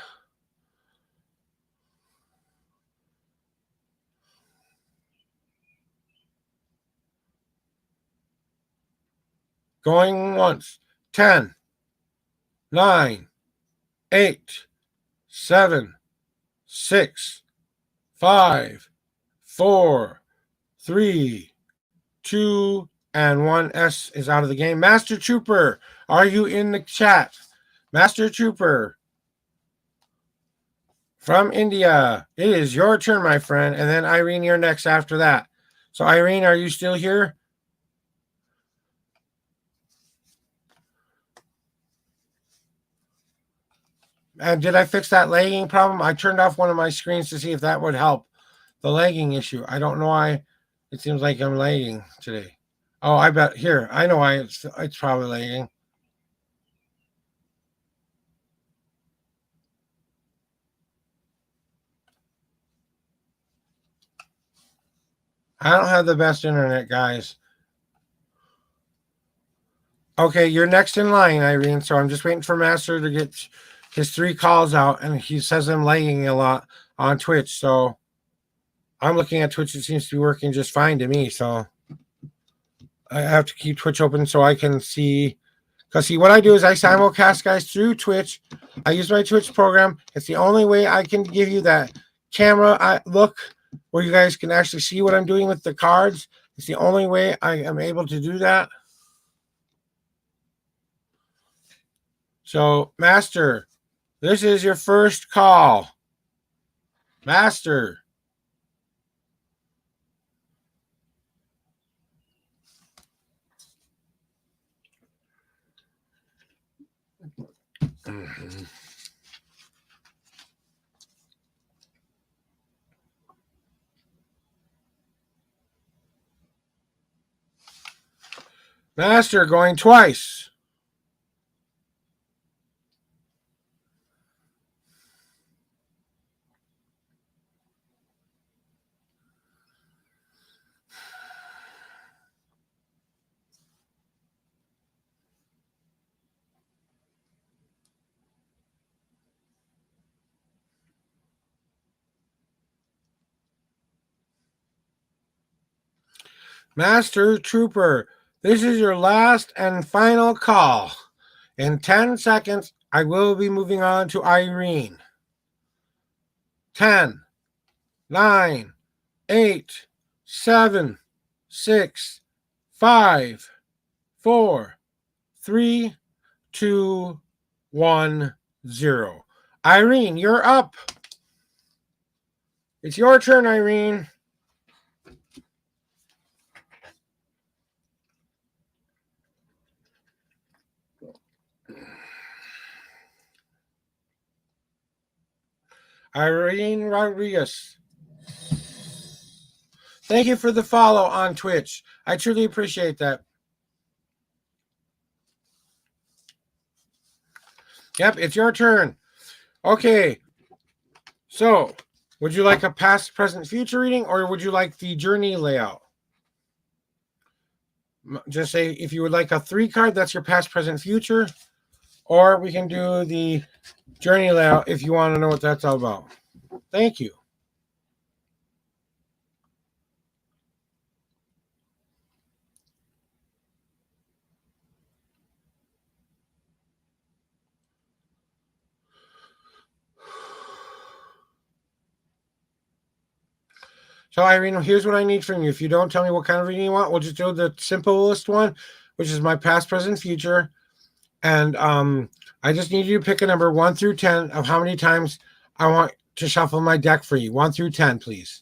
Going once. 10, 9, 8, 7, 6, 5, 4, 3, 2, and 1. S is out of the game. Master Trooper, are you in the chat? Master Trooper from India. It is your turn, my friend. And then Irene, you're next after that. So Irene, are you still here? And did I fix that lagging problem? I turned off one of my screens to see if that would help the lagging issue. I don't know why it seems like I'm lagging today. Oh, I bet here. I know why it's probably lagging. I don't have the best internet, guys. Okay, you're next in line, Irene. So I'm just waiting for Master to get his 3 calls out, and he says I'm lagging a lot on Twitch. So I'm looking at Twitch. It seems to be working just fine to me. So I have to keep Twitch open so I can see. Because see, what I do is I simulcast guys through Twitch. I use my Twitch program. It's the only way I can give you that camera look where you guys can actually see what I'm doing with the cards. It's the only way I am able to do that. So, Master, this is your first call. Master. Mm-hmm. Master going twice. Master Trooper, this is your last and final call. In 10 seconds, I will be moving on to Irene. 10, 9, 8, 7, 6, 5, 4, 3, 210. Irene, you're up. It's your turn, Irene. Irene Rodriguez. Thank you for the follow on Twitch. I truly appreciate that. Yep, it's your turn. Okay. So, would you like a past, present, future reading, or would you like the journey layout? Just say if you would like a 3 card, that's your past, present, future. Or we can do the journey layout if you want to know what that's all about. Thank you. So, Irene, here's what I need from you. If you don't tell me what kind of reading you want, we'll just do the simplest one, which is my past, present, future. And I just need you to pick a number 1 through 10 of how many times I want to shuffle my deck for you. 1 through 10, please.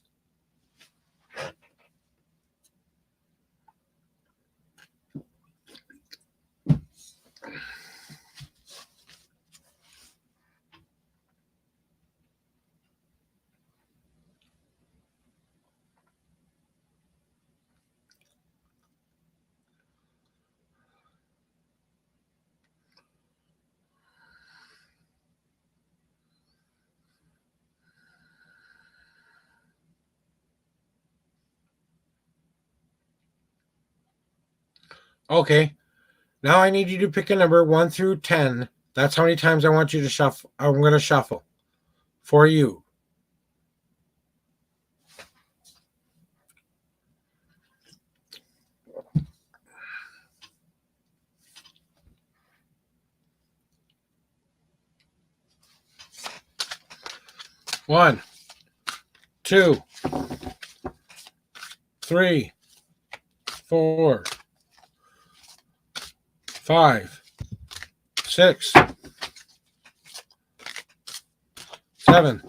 Okay. Now I need you to pick a number 1 through 10. That's how many times I want you to shuffle. I'm going to shuffle for you. One, 2, 3, 4, 5, 6, 7.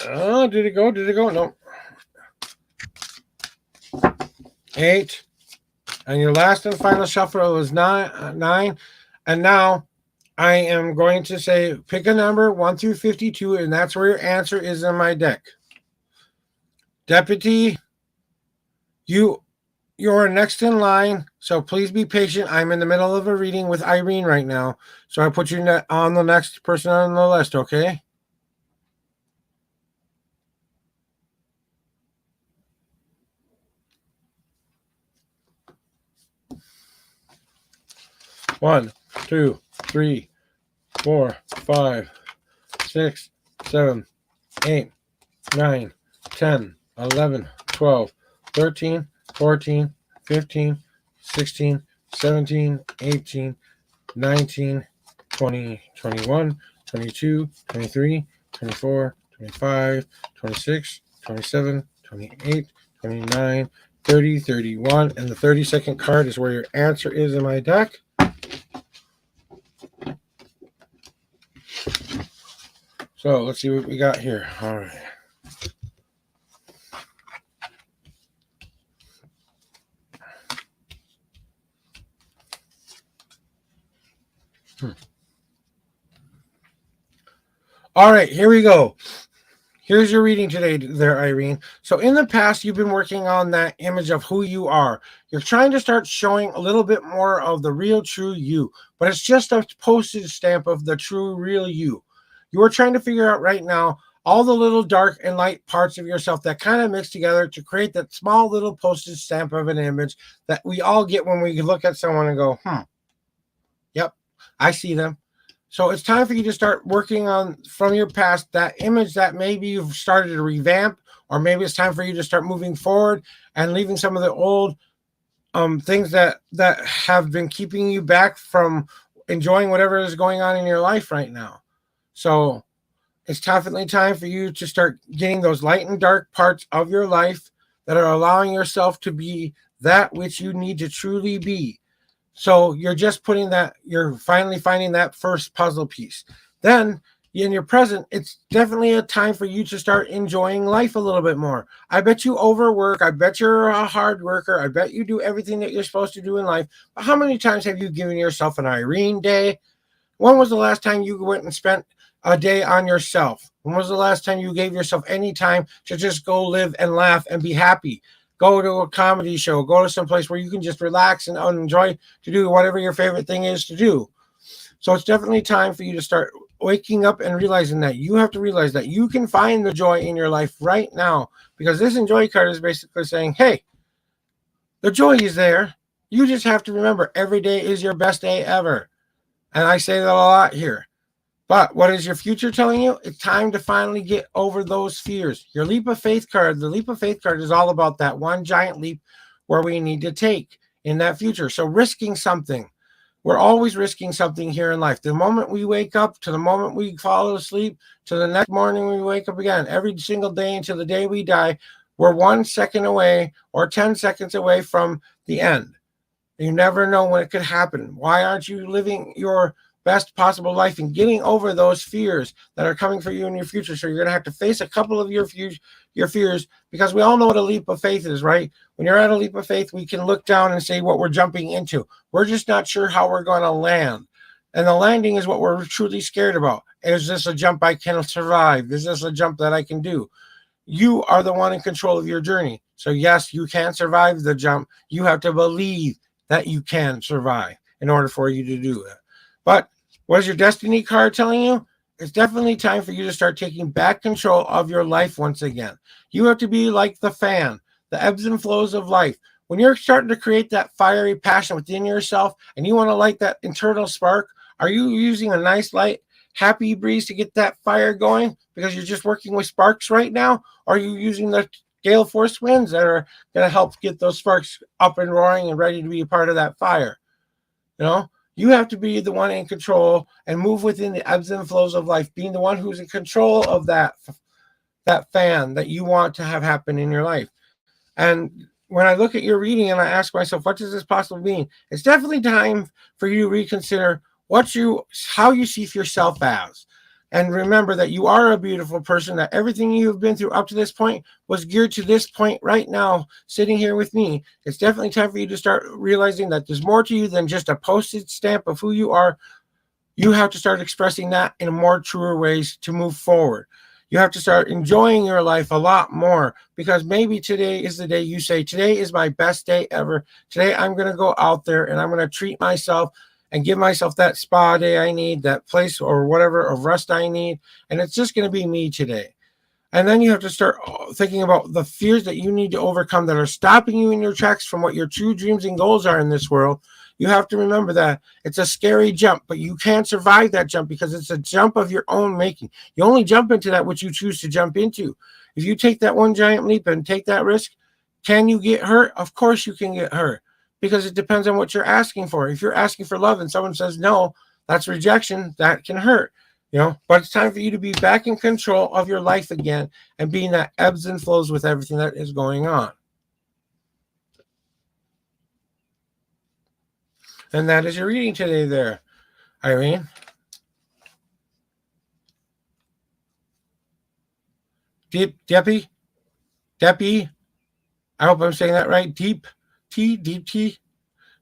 Oh, did it go? Did it go? No. 8. And your last and final shuffle was 9. And now I am going to say pick a number 1 through 52, and that's where your answer is in my deck. Deputy, you're next in line, so please be patient. I'm in the middle of a reading with Irene right now, so I put you on the next person on the list, okay? One, 2, 3, 4, 5, 6, 7, 8, 9, 10, 11, 12, 13, 14, 15, 16, 17, 18, 19, 20, 21, 22, 23, 24, 25, 26, 27, 28, 29, 30, 31, and the 32nd card is where your answer is in my deck. So let's see what we got here. All right. All right, here we go. Here's your reading today there, Irene. So in the past, you've been working on that image of who you are. You're trying to start showing a little bit more of the real, true you, but it's just a postage stamp of the true, real you. You are trying to figure out right now all the little dark and light parts of yourself that kind of mix together to create that small little postage stamp of an image that we all get when we look at someone and go, yep, I see them. So it's time for you to start working on from your past that image that maybe you've started to revamp, or maybe it's time for you to start moving forward and leaving some of the old things that have been keeping you back from enjoying whatever is going on in your life right now. So it's definitely time for you to start getting those light and dark parts of your life that are allowing yourself to be that which you need to truly be. So you're just you're finally finding that first puzzle piece. Then in your present, it's definitely a time for you to start enjoying life a little bit more. I bet you overwork. I bet you're a hard worker. I bet you do everything that you're supposed to do in life. But how many times have you given yourself an Irene day? When was the last time you went and spent a day on yourself? When was the last time you gave yourself any time to just go live and laugh and be happy? Go to a comedy show, go to some place where you can just relax and enjoy to do whatever your favorite thing is to do. So it's definitely time for you to start waking up and realizing that you have to realize that you can find the joy in your life right now, because this enjoy card is basically saying, hey, the joy is there. You just have to remember every day is your best day ever. And I say that a lot here. But what is your future telling you? It's time to finally get over those fears. Your leap of faith card, the leap of faith card is all about that one giant leap where we need to take in that future. So risking something. We're always risking something here in life. The moment we wake up to the moment we fall asleep to the next morning we wake up again, every single day until the day we die, we're 1 second away or 10 seconds away from the end. You never know when it could happen. Why aren't you living your best possible life and getting over those fears that are coming for you in your future? So you're going to have to face a couple of your fears, because we all know what a leap of faith is, right? When you're at a leap of faith, we can look down and say what we're jumping into. We're just not sure how we're going to land. And the landing is what we're truly scared about. Is this a jump I can survive? Is this a jump that I can do? You are the one in control of your journey. So yes, you can survive the jump. You have to believe that you can survive in order for you to do it. But what is your destiny card telling you? It's definitely time for you to start taking back control of your life once again. You have to be like the fan, the ebbs and flows of life. When you're starting to create that fiery passion within yourself and you want to light that internal spark, are you using a nice light, happy breeze to get that fire going because you're just working with sparks right now? Or are you using the gale force winds that are going to help get those sparks up and roaring and ready to be a part of that fire? You know, you have to be the one in control and move within the ebbs and flows of life, being the one who's in control of that fan that you want to have happen in your life. And when I look at your reading and I ask myself, what does this possibly mean? It's definitely time for you to reconsider how you see yourself as. And remember that you are a beautiful person, that everything you've been through up to this point was geared to this point right now, sitting here with me. It's definitely time for you to start realizing that there's more to you than just a postage stamp of who you are. You have to start expressing that in more truer ways to move forward. You have to start enjoying your life a lot more, because maybe today is the day you say, today is my best day ever. Today I'm going to go out there and I'm going to treat myself and give myself that spa day I need, that place or whatever of rest I need. And it's just going to be me today. And then you have to start thinking about the fears that you need to overcome that are stopping you in your tracks from what your true dreams and goals are in this world. You have to remember that it's a scary jump, but you can survive that jump because it's a jump of your own making. You only jump into that which you choose to jump into. If you take that one giant leap and take that risk, can you get hurt? Of course you can get hurt, because it depends on what you're asking for. If you're asking for love and someone says no, that's rejection. That can hurt. But it's time for you to be back in control of your life again and being that ebbs and flows with everything that is going on. And that is your reading today there, Irene. Deppy, I hope I'm saying that right. Deep T,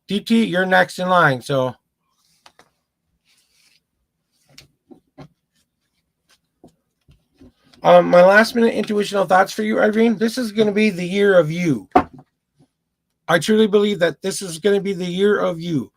you're next in line. So my last minute intuitional thoughts for you, Irene. This is going to be the year of you. I truly believe that this is going to be the year of you.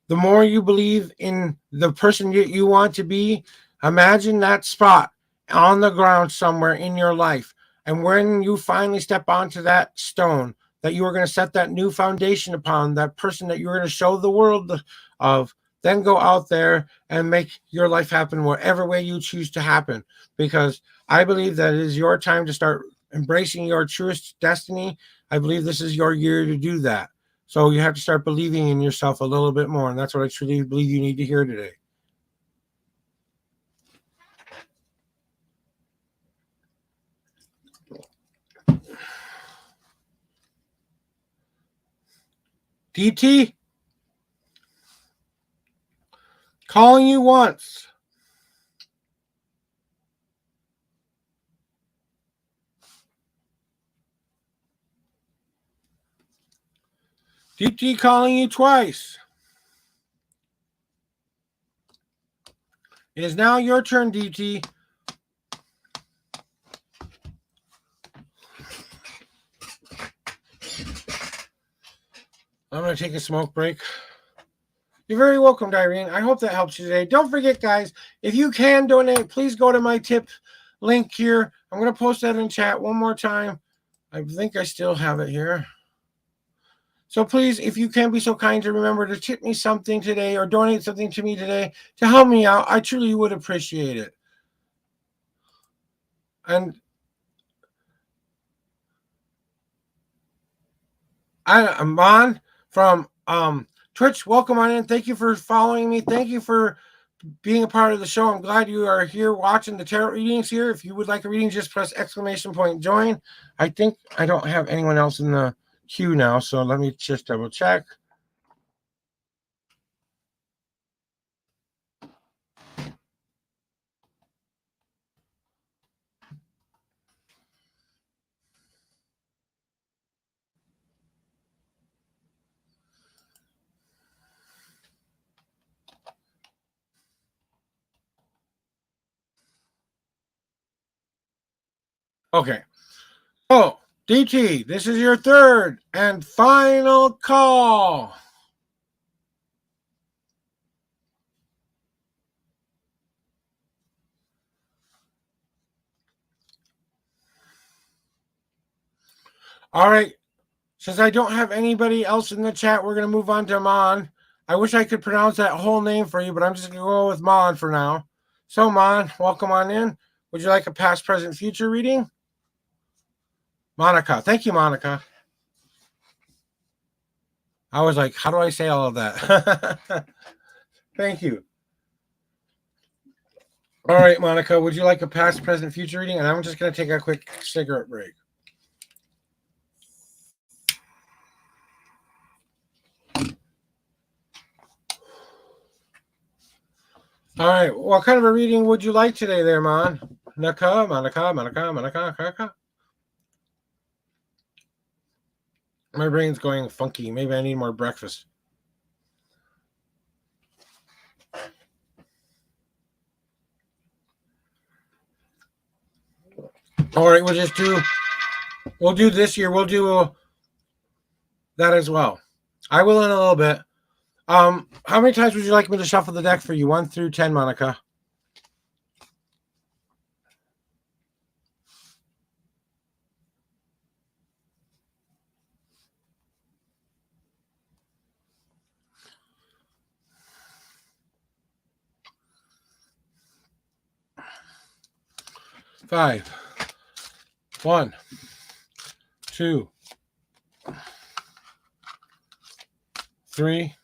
The more you believe in the person you want to be, imagine that spot on the ground somewhere in your life. And when you finally step onto that stone that you are going to set that new foundation upon, that person that you're going to show the world of, then go out there and make your life happen whatever way you choose to happen. Because I believe that it is your time to start embracing your truest destiny. I believe this is your year to do that. So you have to start believing in yourself a little bit more. And that's what I truly believe you need to hear today. DT, Calling you once. DT calling you twice. It is now your turn, DT. I'm going to take a smoke break. You're very welcome, Irene. I hope that helps you today. Don't forget, guys, if you can donate, please go to my tip link here. I'm going to post that in chat one more time. I think I still have it here. So please, if you can be so kind to remember to tip me something today or donate something to me today to help me out, I truly would appreciate it. And I'm on from Twitch. Welcome on in. Thank you for following me. Thank you for being a part of the show. I'm glad you are here watching the tarot readings here. If you would like a reading, just press ! join. I think I don't have anyone else in the queue now, so let me just double check. Okay. Oh, DT, this is your third and final call. All right. Since I don't have anybody else in the chat, we're going to move on to Mon. I wish I could pronounce that whole name for you, but I'm just going to go with Mon for now. So, Mon, welcome on in. Would you like a past, present, future reading? Monica. Thank you, Monica. I was like, how do I say all of that? Thank you. All right, Monica, would you like a past, present, future reading? And I'm just going to take a quick cigarette break. All right, what kind of a reading would you like today there, Monica? Monica. My brain's going funky. Maybe I need more breakfast. All right, we'll do this year. We'll do that as well. I will in a little bit. How many times would you like me to shuffle the deck for you? 1 through 10, Monica. Five. 1, 2, 3,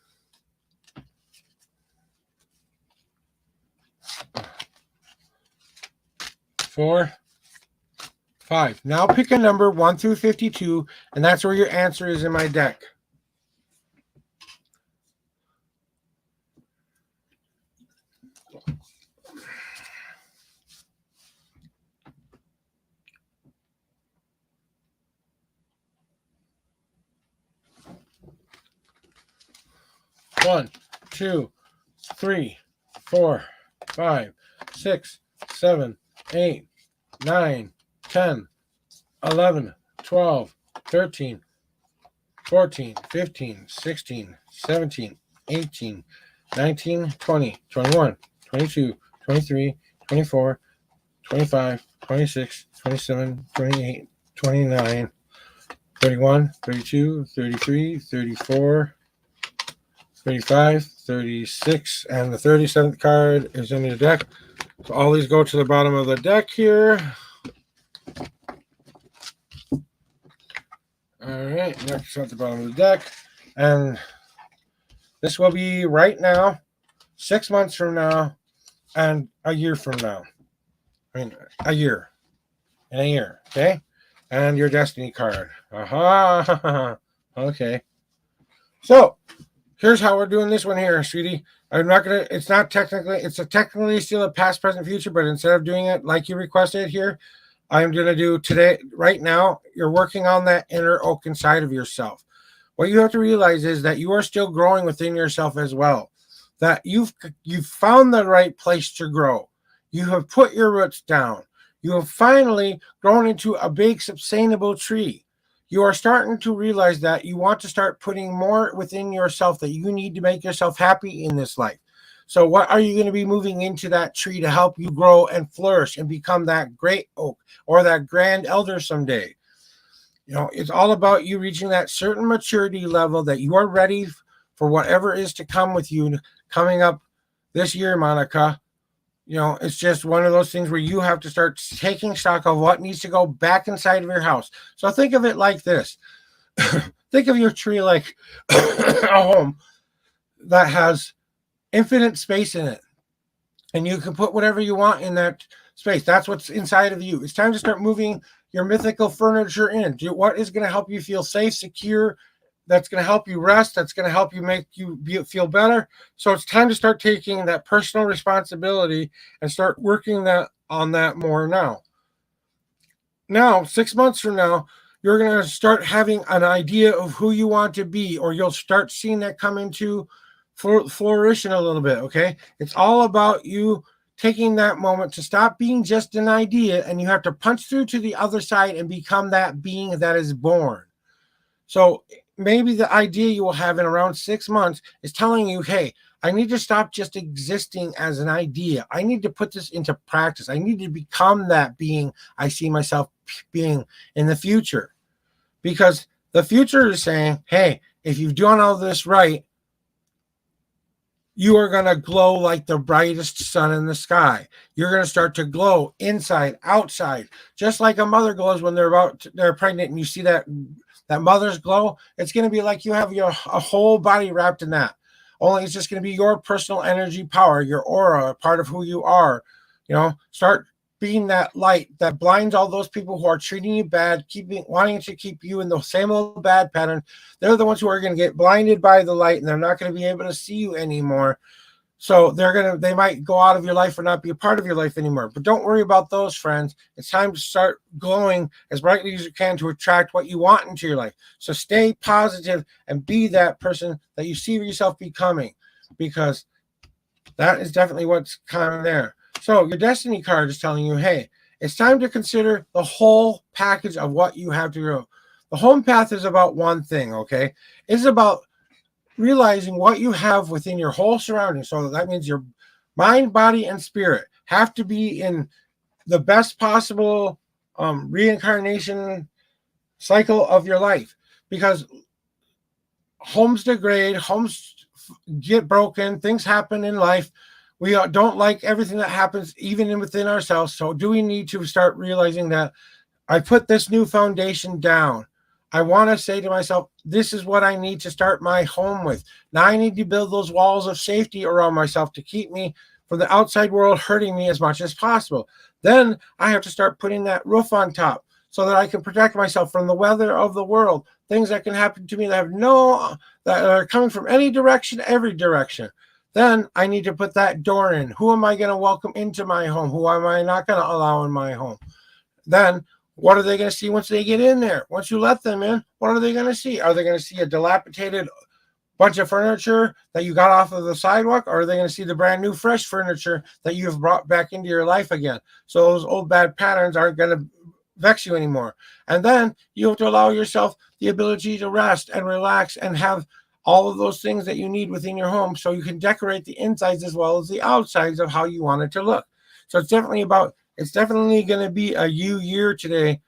4, 5. Now pick a number 1 through 52, and that's where your answer is in my deck. One, 2, 3, 4, 5, 6, 7, 8, 9, 10, 11, 12, 13, 14, 15, 16, 17, 18, 19, 20, 21, 22, 23, 24, 25, 26, 27, 28, 29, 31, 32, 33, 34, 35, 36, and the 37th card is in your deck. So all these go to the bottom of the deck here. All right, next at the bottom of the deck. And this will be right now, 6 months from now, and a year from now. I mean, a year. In a year, okay? And your destiny card. Aha. Okay. So, here's how we're doing this one here, sweetie. It's not technically, it's a technically still a past, present, future, but instead of doing it like you requested here, I'm going to do today, right now, you're working on that inner oak inside of yourself. What you have to realize is that you are still growing within yourself as well. That you've found the right place to grow. You have put your roots down. You have finally grown into a big sustainable tree. You are starting to realize that you want to start putting more within yourself that you need to make yourself happy in this life. So, what are you going to be moving into that tree to help you grow and flourish and become that great oak or that grand elder someday? It's all about you reaching that certain maturity level that you are ready for whatever is to come with you coming up this year, Monica. It's just one of those things where you have to start taking stock of what needs to go back inside of your house. So think of it like this. Think of your tree like a home that has infinite space in it. And you can put whatever you want in that space. That's what's inside of you. It's time to start moving your mythical furniture in. What is going to help you feel safe, secure, that's going to help you rest, that's going to help you make you feel better. So it's time to start taking that personal responsibility and start working on that more now. Now, 6 months from now, you're going to start having an idea of who you want to be, or you'll start seeing that come into flourishing a little bit, okay? It's all about you taking that moment to stop being just an idea, and you have to punch through to the other side and become that being that is born. So maybe the idea you will have in around 6 months is telling you, hey, I need to stop just existing as an idea. I need to put this into practice. I need to become that being I see myself being in the future. Because the future is saying, hey, if you've done all this right, you are going to glow like the brightest sun in the sky. You're going to start to glow inside, outside, just like a mother glows when they're pregnant, and you see that mother's glow. It's going to be like you have a whole body wrapped in that. Only it's just going to be your personal energy power, your aura, part of who you are. Start being that light that blinds all those people who are treating you bad, wanting to keep you in the same old bad pattern. They're the ones who are going to get blinded by the light, and they're not going to be able to see you anymore. So they might go out of your life or not be a part of your life anymore. But don't worry about those friends. It's time to start glowing as brightly as you can to attract what you want into your life. So stay positive and be that person that you see yourself becoming, because that is definitely what's coming there. So your destiny card is telling you, hey, it's time to consider the whole package of what you have to go. The home path is about one thing, okay? It's about realizing what you have within your whole surroundings. So that means your mind, body, and spirit have to be in the best possible reincarnation cycle of your life, because homes degrade, homes get broken, things happen in life. We don't like everything that happens, even within ourselves. So do we need to start realizing that I put this new foundation down? I want to say to myself, this is what I need to start my home with. Now I need to build those walls of safety around myself to keep me from the outside world hurting me as much as possible. Then I have to start putting that roof on top so that I can protect myself from the weather of the world, things that can happen to me that are coming from any direction, every direction. Then I need to put that door in. Who am I going to welcome into my home? Who am I not going to allow in my home? Then what are they going to see once they get in there? Once you let them in, what are they going to see? Are they going to see a dilapidated bunch of furniture that you got off of the sidewalk, or are they going to see the brand new fresh furniture that you've brought back into your life again? So those old bad patterns aren't going to vex you anymore. And then you have to allow yourself the ability to rest and relax and have all of those things that you need within your home, so you can decorate the insides as well as the outsides of how you want it to look. So it's definitely going to be a you year today,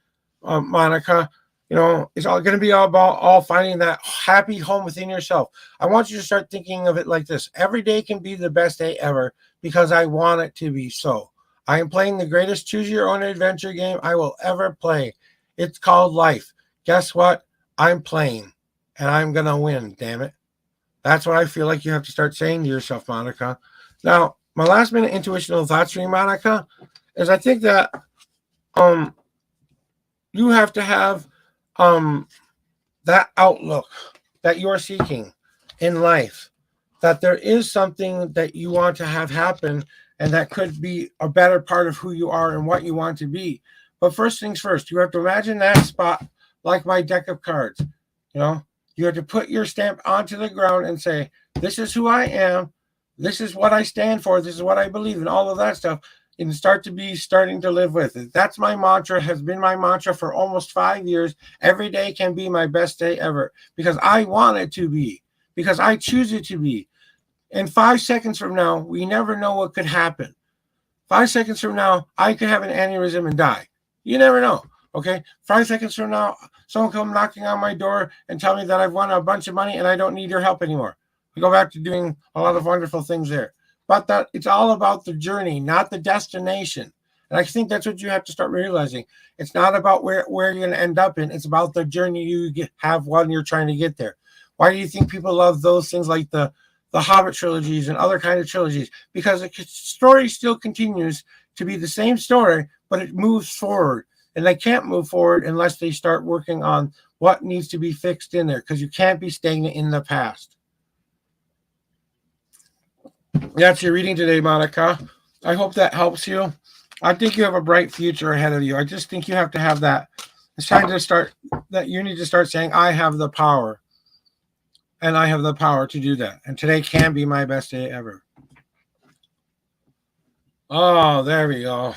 Monica. It's all going to be all about finding that happy home within yourself. I want you to start thinking of it like this. Every day can be the best day ever because I want it to be so. I am playing the greatest choose your own adventure game I will ever play. It's called life. Guess what? I'm playing. And I'm going to win, damn it. That's what I feel like you have to start saying to yourself, Monica. Now, my last minute intuitional thoughts for you, Monica, is I think that you have to have that outlook that you are seeking in life. that there is something that you want to have happen, and that could be a better part of who you are and what you want to be. But first things first, you have to imagine that spot like my deck of cards. You know, you have to put your stamp onto the ground and say, this is who I am. This is what I stand for. This is what I believe in, all of that stuff. And starting to live with it. That's my mantra, has been my mantra for almost 5 years. Every day can be my best day ever because I want it to be, because I choose it to be. And 5 seconds from now, we never know what could happen. 5 seconds from now, I could have an aneurysm and die. You never know. Okay. 5 seconds from now, someone come knocking on my door and tell me that I've won a bunch of money and I don't need your help anymore. I go back to doing a lot of wonderful things there. But that it's all about the journey, not the destination. And I think that's what you have to start realizing. It's not about where you're going to end up in. It's about the journey you have when you're trying to get there. Why do you think people love those things like the Hobbit trilogies and other kind of trilogies? Because the story still continues to be the same story, but it moves forward. And they can't move forward unless they start working on what needs to be fixed in there, because you can't be stagnant in the past. That's your reading today, Monica. I hope that helps you. I think you have a bright future ahead of you. I just think you have to have that. It's time to start, that you need to start saying, I have the power. And I have the power to do that. And today can be my best day ever. Oh, there we go.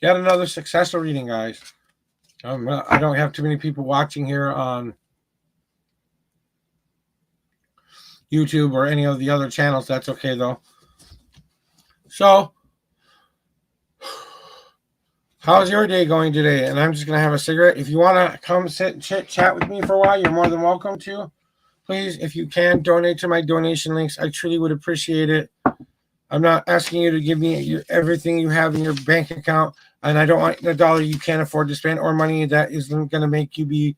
Yet another successful reading, guys. I don't have too many people watching here on YouTube or any of the other channels. That's okay, though. So, how's your day going today? And I'm just going to have a cigarette. If you want to come sit and chat with me for a while, you're more than welcome to. Please, if you can, donate to my donation links. I truly would appreciate it. I'm not asking you to give me everything you have in your bank account, and I don't want the dollar you can't afford to spend or money that isn't going to make you be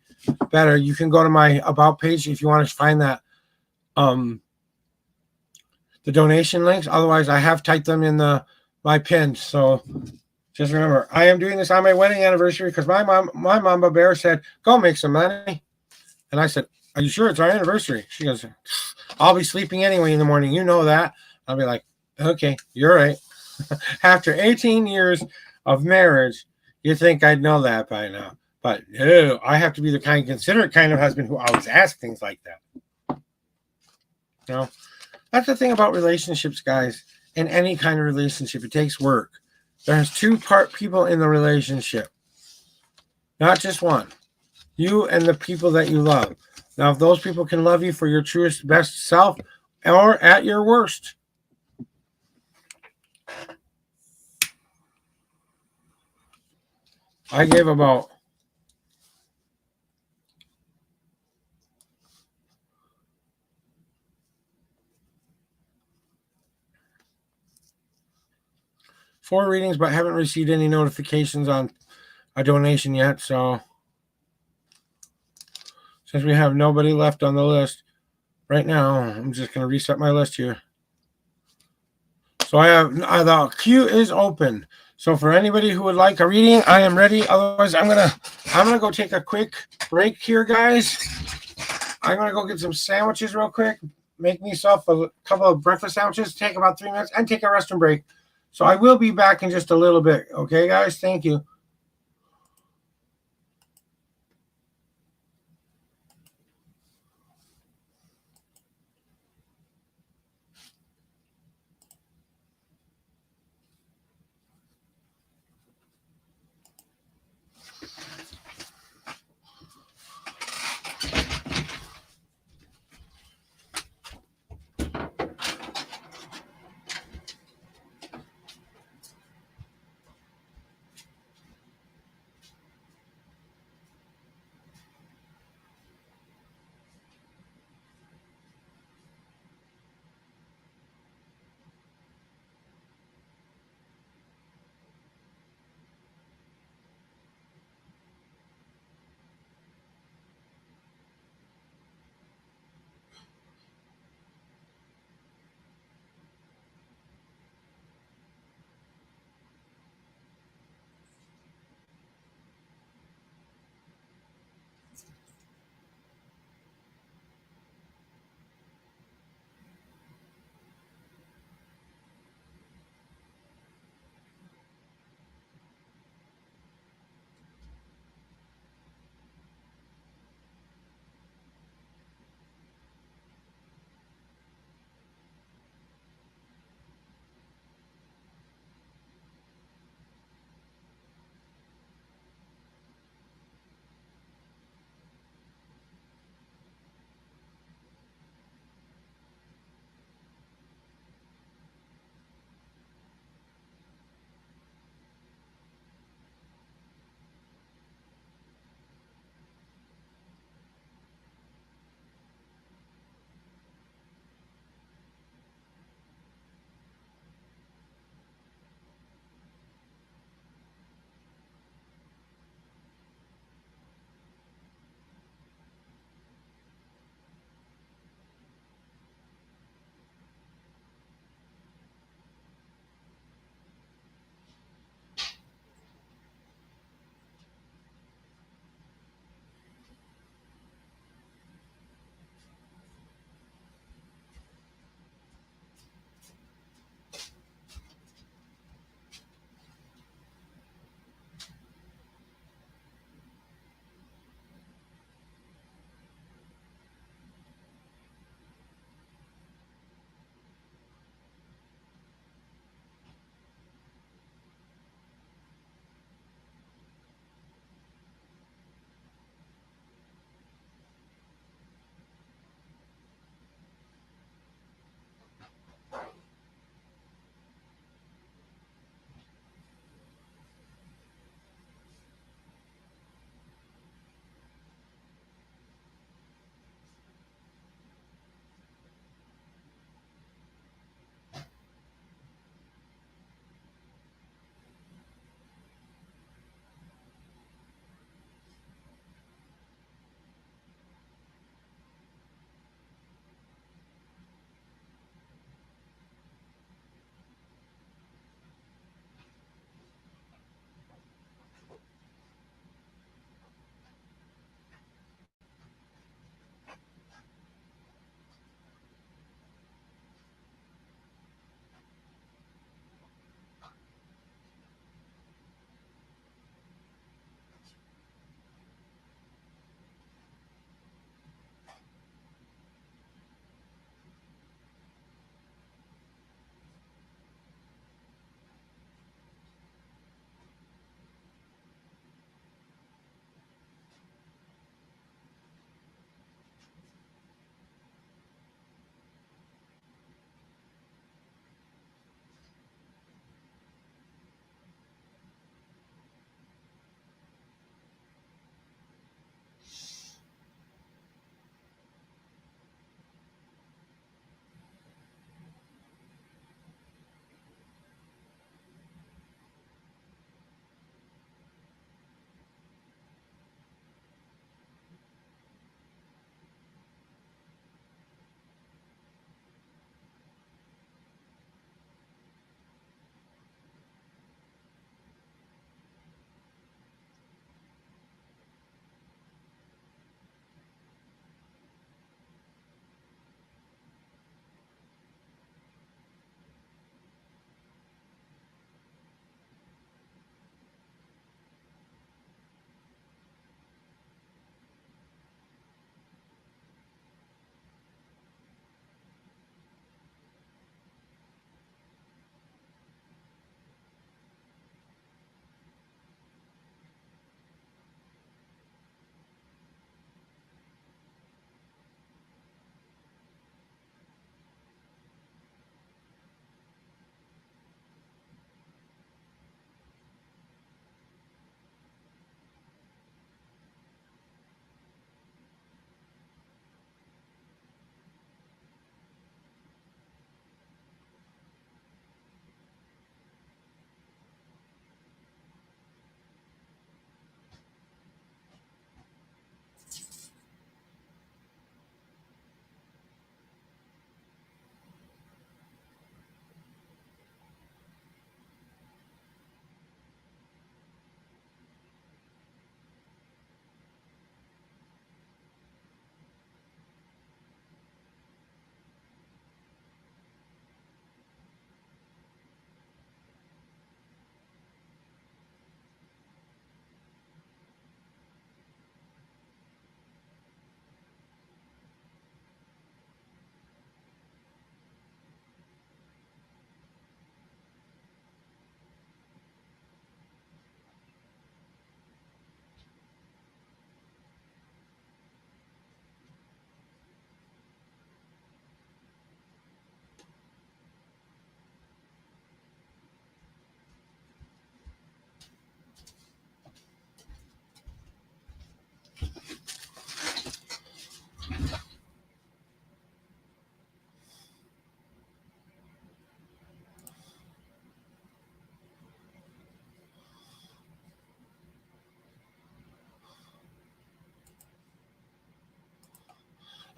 better. You can go to my About page if you want to find that, the donation links. Otherwise, I have typed them in my pins. So just remember, I am doing this on my wedding anniversary because my mama bear said, go make some money. And I said, are you sure it's our anniversary? She goes, I'll be sleeping anyway in the morning. You know that. I'll be like, okay, you're right. After 18 years of marriage, you think I'd know that by now. But no, I have to be the considerate kind of husband who always asks things like that. You know, that's the thing about relationships, guys. In any kind of relationship, it takes work. There's two-part people in the relationship, not just one. You and the people that you love. Now, if those people can love you for your truest, best self or at your worst, I gave about 4 readings, but haven't received any notifications on a donation yet. So since we have nobody left on the list right now, I'm just going to reset my list here. So I have the queue is open. So for anybody who would like a reading, I am ready. Otherwise, I'm gonna go take a quick break here, guys. I'm gonna go get some sandwiches real quick. Make myself a couple of breakfast sandwiches. Take about 3 minutes and take a restroom break. So I will be back in just a little bit. Okay, guys. Thank you.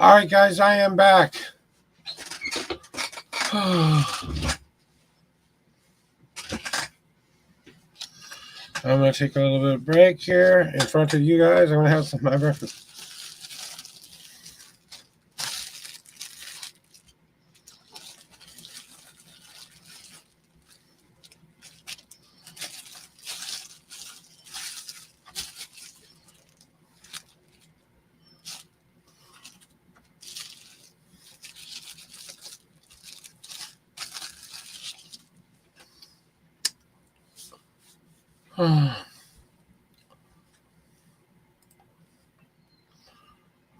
All right, guys, I am back. I'm going to take a little bit of break here in front of you guys. I'm going to have some of my breakfast.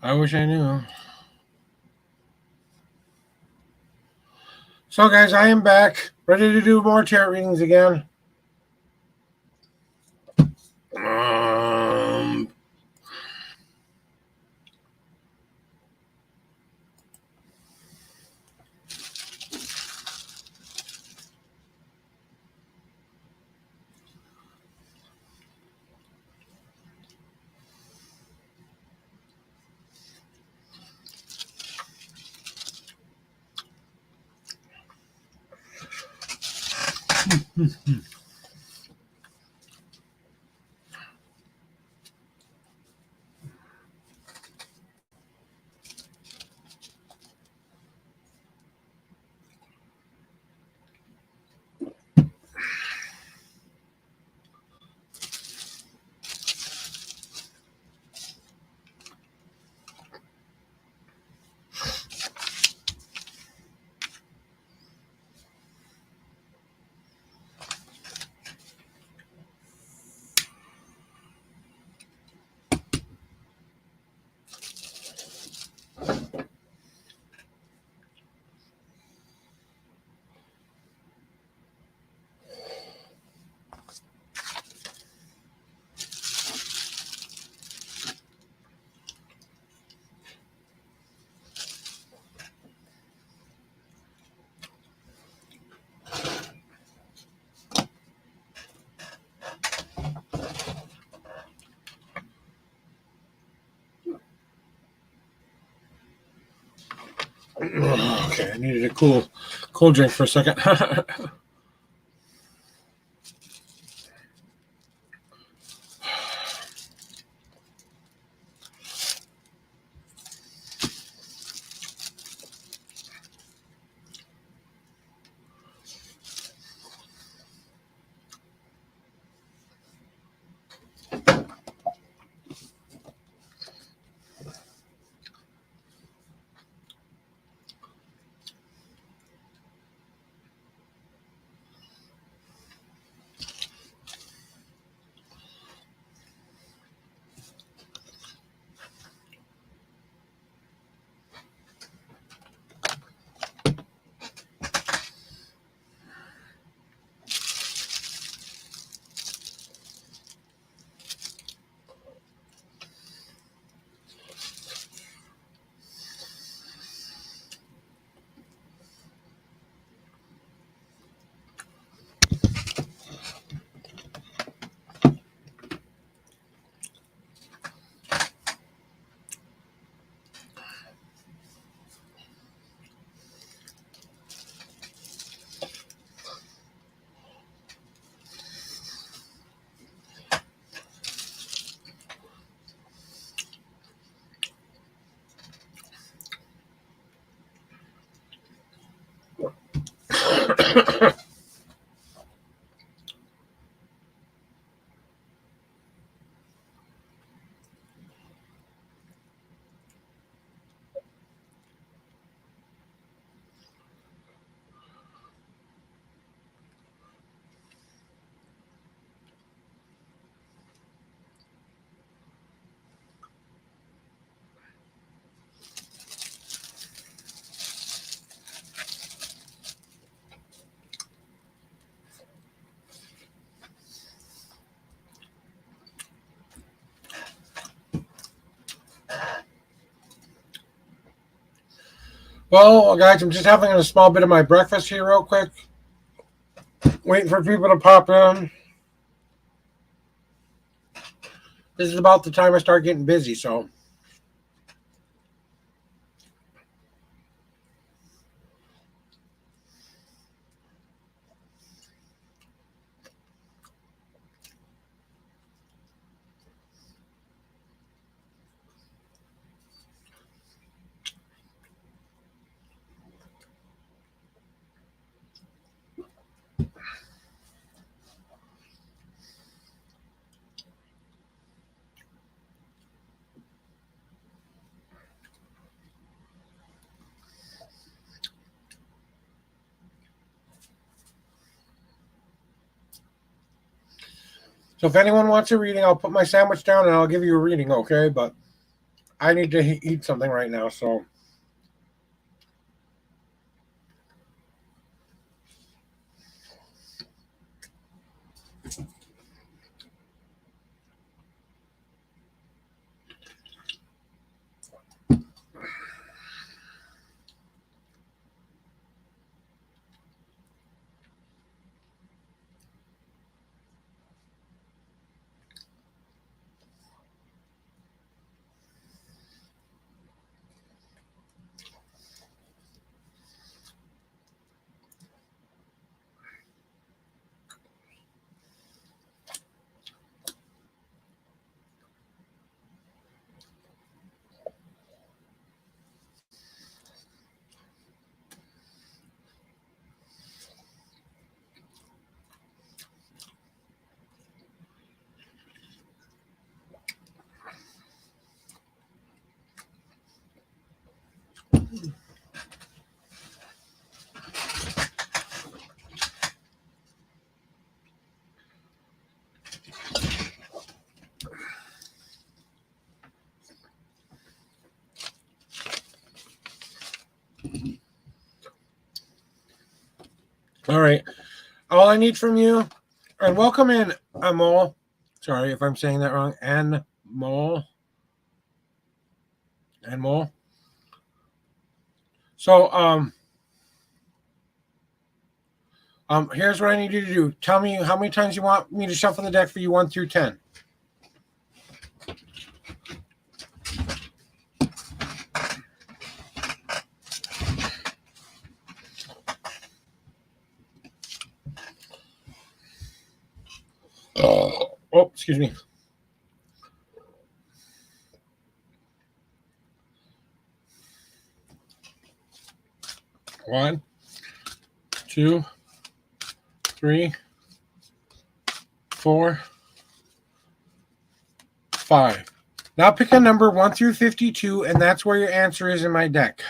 I wish I knew. So, guys, I am back, ready to do more tarot readings again. Okay, I needed a cool drink for a second. Well, guys, I'm just having a small bit of my breakfast here real quick. Waiting for people to pop in. This is about the time I start getting busy, so. So if anyone wants a reading, I'll put my sandwich down and I'll give you a reading, okay? But I need to eat something right now, so. All right. All I need from you, and welcome in, Amol. Sorry if I'm saying that wrong. Anmol. Anmol. So, here's what I need you to do. Tell me how many times you want me to shuffle the deck for you, 1 through 10. Oh, excuse me. One, two, three, 4, 5. Now pick a number 1 through 52, and that's where your answer is in my deck.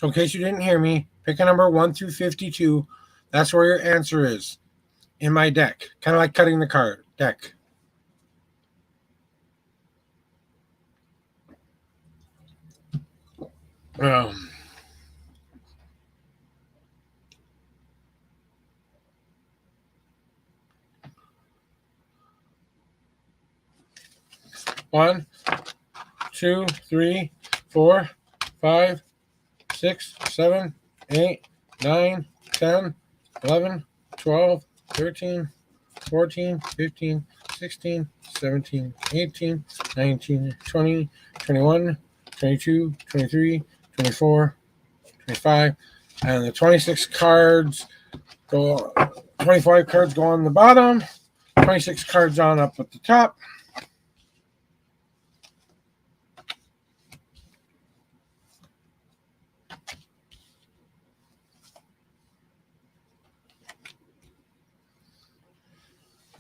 So in case you didn't hear me, pick a number 1 through 52. That's where your answer is in my deck. Kind of like cutting the card deck. Um, One, 2, 3, 4, 5, 6, 7, 8, 9, 10, 11, 12, 13, 14, 15, 16, 17, 18, 19, 20, 21, 22, 23, 24, 25, and the 26 cards go, 25 cards go on the bottom, 26 cards on up at the top.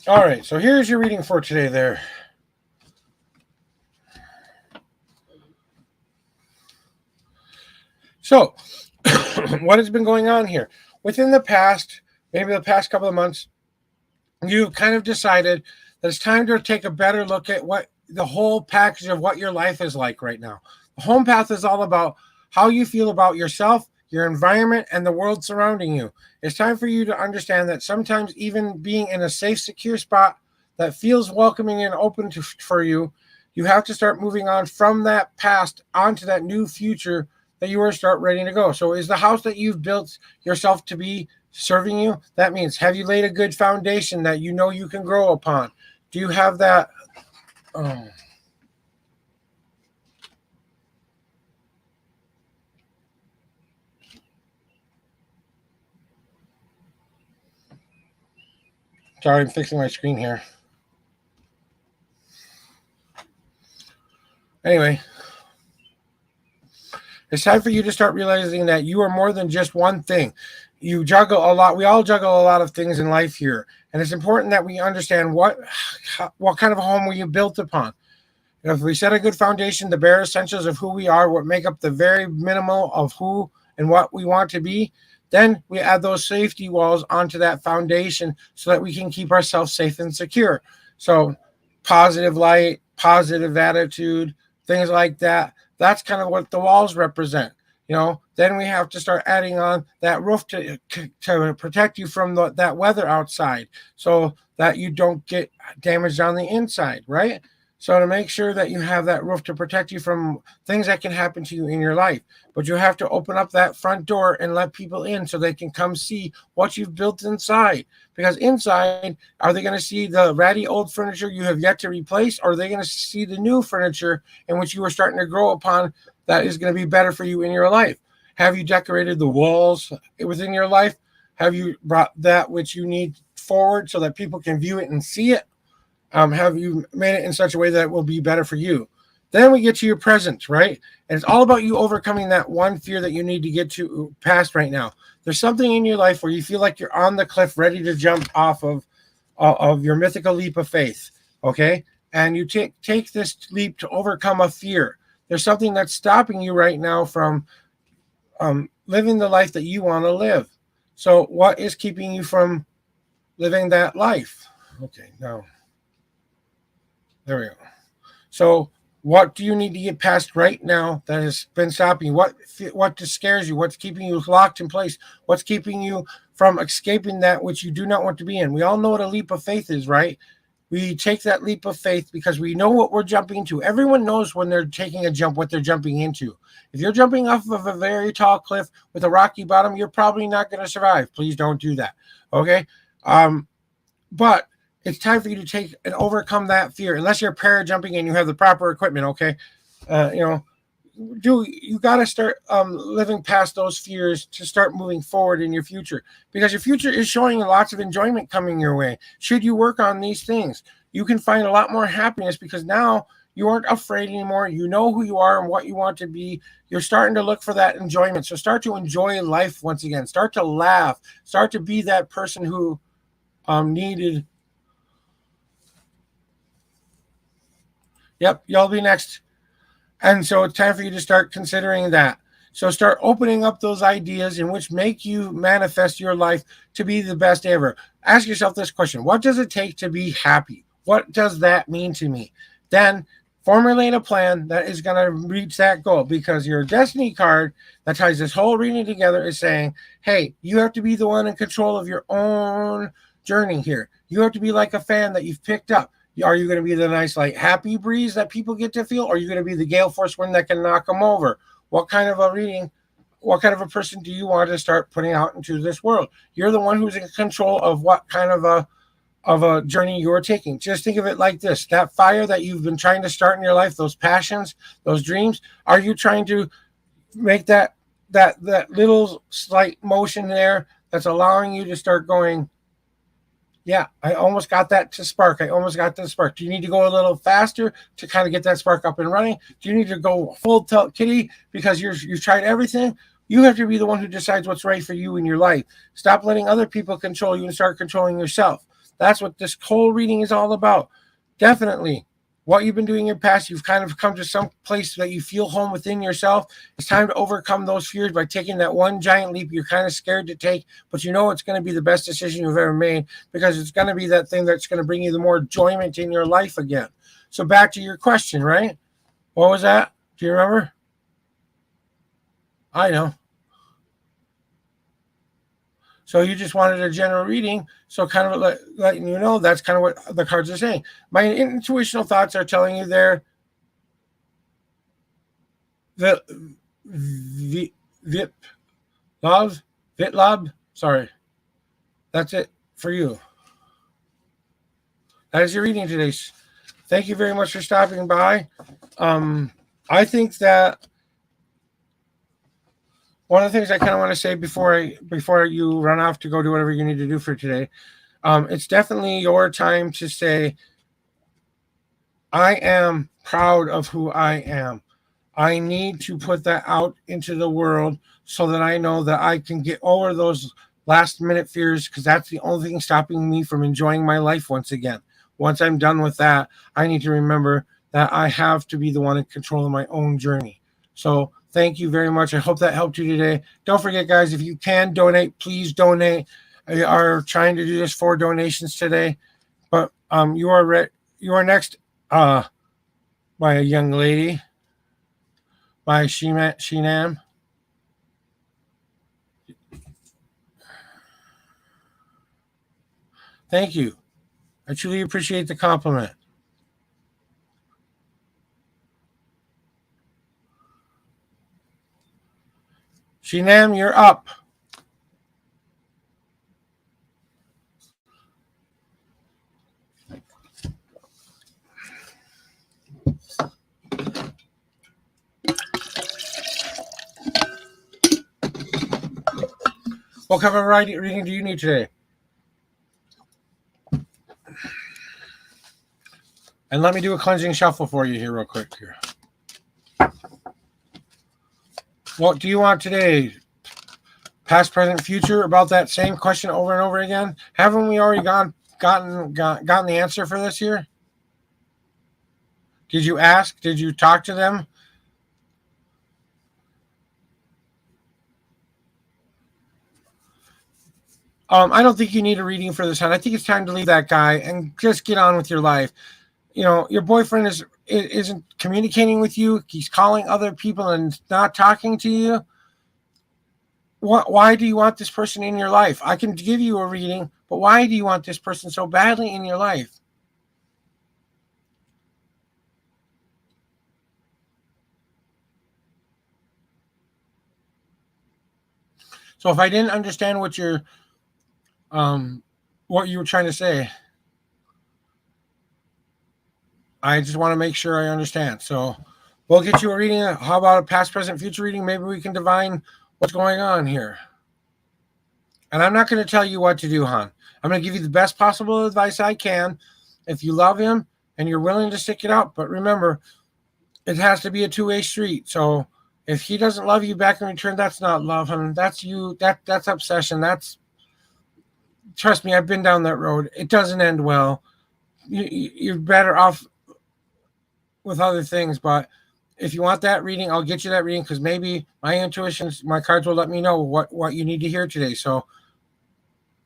All right, so here's your reading for today there. So, what has been going on here? Within the past, maybe the past couple of months, you kind of decided that it's time to take a better look at what the whole package of what your life is like right now. The home path is all about how you feel about yourself, your environment, and the world surrounding you. It's time for you to understand that sometimes even being in a safe, secure spot that feels welcoming and open for you, you have to start moving on from that past onto that new future that you are start ready to go. So is the house that you've built yourself to be serving you? That means, have you laid a good foundation that you know you can grow upon? Do you have that? Sorry, I'm fixing my screen here. Anyway, It's time for you to start realizing that you are more than just one thing. You juggle a lot. We all juggle a lot of things in life here, and it's important that we understand what kind of a home were you built upon. If we set a good foundation, the bare essentials of who we are, what make up the very minimal of who and what we want to be, then we add those safety walls onto that foundation so that we can keep ourselves safe and secure. So, positive light, positive attitude, things like that. That's kind of what the walls represent. Then we have to start adding on that roof to protect you from that weather outside so that you don't get damaged on the inside, right? So to make sure that you have that roof to protect you from things that can happen to you in your life, but you have to open up that front door and let people in so they can come see what you've built inside. Because inside, are they going to see the ratty old furniture you have yet to replace, or are they going to see the new furniture in which you are starting to grow upon that is going to be better for you in your life? Have you decorated the walls within your life? Have you brought that which you need forward so that people can view it and see it? Have you made it in such a way that it will be better for you? Then we get to your present, right? And it's all about you overcoming that one fear that you need to get to past right now. There's something in your life where you feel like you're on the cliff, ready to jump off of your mythical leap of faith, okay? And you take this leap to overcome a fear. There's something that's stopping you right now from living the life that you want to live. So what is keeping you from living that life? Okay, now. There we go. So, what do you need to get past right now that has been stopping you? What scares you? What's keeping you locked in place? What's keeping you from escaping that which you do not want to be in? We all know what a leap of faith is, right? We take that leap of faith because we know what we're jumping into. Everyone knows when they're taking a jump what they're jumping into. If you're jumping off of a very tall cliff with a rocky bottom, you're probably not going to survive. Please don't do that. Okay? But it's time for you to take and overcome that fear. Unless you're para jumping and you have the proper equipment, okay? You got to start living past those fears to start moving forward in your future, because your future is showing lots of enjoyment coming your way. Should you work on these things, you can find a lot more happiness because now you aren't afraid anymore. You know who you are and what you want to be. You're starting to look for that enjoyment. So start to enjoy life once again. Start to laugh. Start to be that person who needed. Yep, y'all be next. And so it's time for you to start considering that. So start opening up those ideas in which make you manifest your life to be the best ever. Ask yourself this question: what does it take to be happy? What does that mean to me? Then formulate a plan that is going to reach that goal, because your destiny card that ties this whole reading together is saying, hey, you have to be the one in control of your own journey here. You have to be like a fan that you've picked up. Are you going to be the nice, like, happy breeze that people get to feel? Or are you going to be the gale force wind that can knock them over? What kind of a reading, what kind of a person do you want to start putting out into this world? You're the one who's in control of what kind of a journey you're taking. Just think of it like this: that fire that you've been trying to start in your life, those passions, those dreams, are you trying to make that little slight motion there that's allowing you to start going, yeah, I almost got that to spark. I almost got that spark. Do you need to go a little faster to kind of get that spark up and running? Do you need to go full tilt kitty because you've tried everything? You have to be the one who decides what's right for you in your life. Stop letting other people control you and start controlling yourself. That's what this whole reading is all about. Definitely. What you've been doing in your past, you've kind of come to some place that you feel home within yourself. It's time to overcome those fears by taking that one giant leap you're kind of scared to take, but you know it's going to be the best decision you've ever made, because it's going to be that thing that's going to bring you the more enjoyment in your life again. So back to your question, right? What was that? Do you remember? I know. So you just wanted a general reading, so kind of letting you know that's kind of what the cards are saying. My intuitional thoughts are telling you there the Vitlab. Sorry, that's it for you. That is your reading today. Thank you very much for stopping by. I think that one of the things I kind of want to say before you run off to go do whatever you need to do for today, it's definitely your time to say, I am proud of who I am. I need to put that out into the world so that I know that I can get over those last minute fears, because that's the only thing stopping me from enjoying my life once again. Once I'm done with that, I need to remember that I have to be the one in control of my own journey. So thank you very much. I hope that helped you today. Don't forget, guys, if you can donate, please donate. We are trying to do this for donations today, but you are next, uh, by a young lady, by Shinam. Thank you. I truly appreciate the compliment. Shinam, you're up. What kind of reading do you need today? And let me do a cleansing shuffle for you here real quick here. What do you want today? Past, present, future, about that same question over and over again? Haven't we already gotten the answer for this here? Did you ask? Did you talk to them? I don't think you need a reading for this, hon. I think it's time to leave that guy and just get on with your life. You know, your boyfriend isn't communicating with you. He's calling other people and not talking to you. Why do you want this person in your life? I can give you a reading, but why do you want this person so badly in your life? So if I didn't understand what what you were trying to say, I just want to make sure I understand. So we'll get you a reading. How about a past, present, future reading? Maybe we can divine what's going on here. And I'm not going to tell you what to do, hon. I'm going to give you the best possible advice I can. If you love him and you're willing to stick it out, but remember, it has to be a two-way street. So if he doesn't love you back in return, that's not love, hon. That's you. That's obsession. That's, trust me, I've been down that road. It doesn't end well. You're better off with other things. But if you want that reading, I'll get you that reading, because maybe my intuitions, my cards will let me know what you need to hear today. So,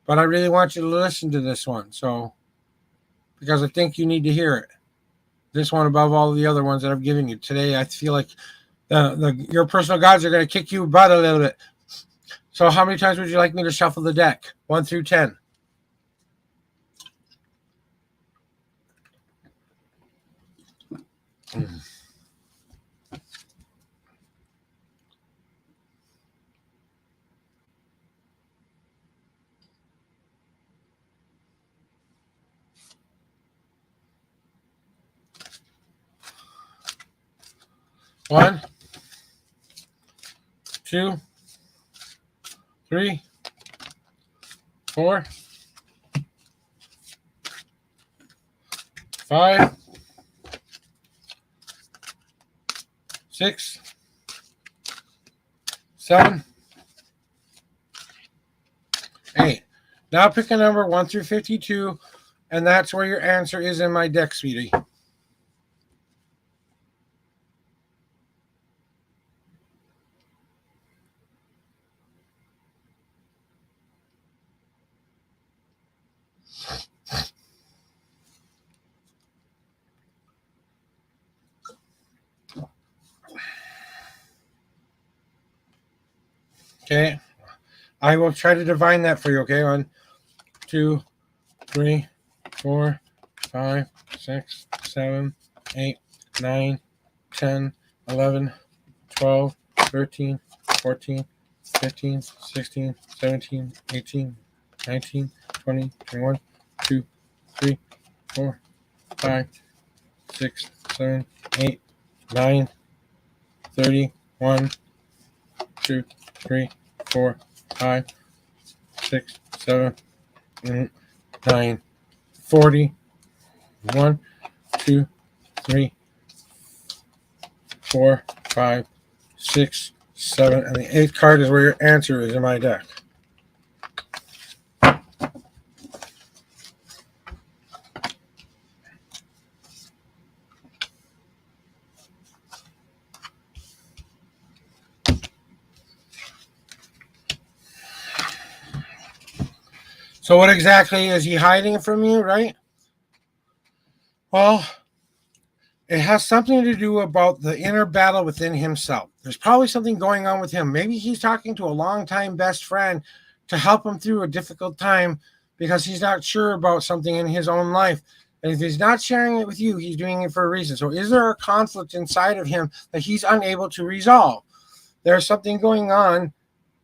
but I really want you to listen to this one. So, because I think you need to hear it. This one above all the other ones that I've given you today. I feel like your personal gods are going to kick you butt a little bit. So how many times would you like me to shuffle the deck? 1 through 10. One, two, three, four, 5, 6, 7, 8. Now pick a number 1 through 52, and that's where your answer is in my deck, sweetie. Okay. I will try to divine that for you, okay? 1, 2, 3, 4, 5, 6, 7, 8, 9, 10, 11, 12, 13, 14, 15, 16, 17, 18, 19, 20, 21, 2, 3, 4, 5, 6, 7, 8, 9, 30, 1, 2, 3, 4, 5, 6, 7, 8, 9, 40, 1, 2, 3, 4, 5, 6, 7, and the 8th card is where your answer is in my deck. So what exactly is he hiding from you, right? Well, it has something to do about the inner battle within himself. There's probably something going on with him. Maybe he's talking to a longtime best friend to help him through a difficult time because he's not sure about something in his own life. And if he's not sharing it with you, he's doing it for a reason. So is there a conflict inside of him that he's unable to resolve? There's something going on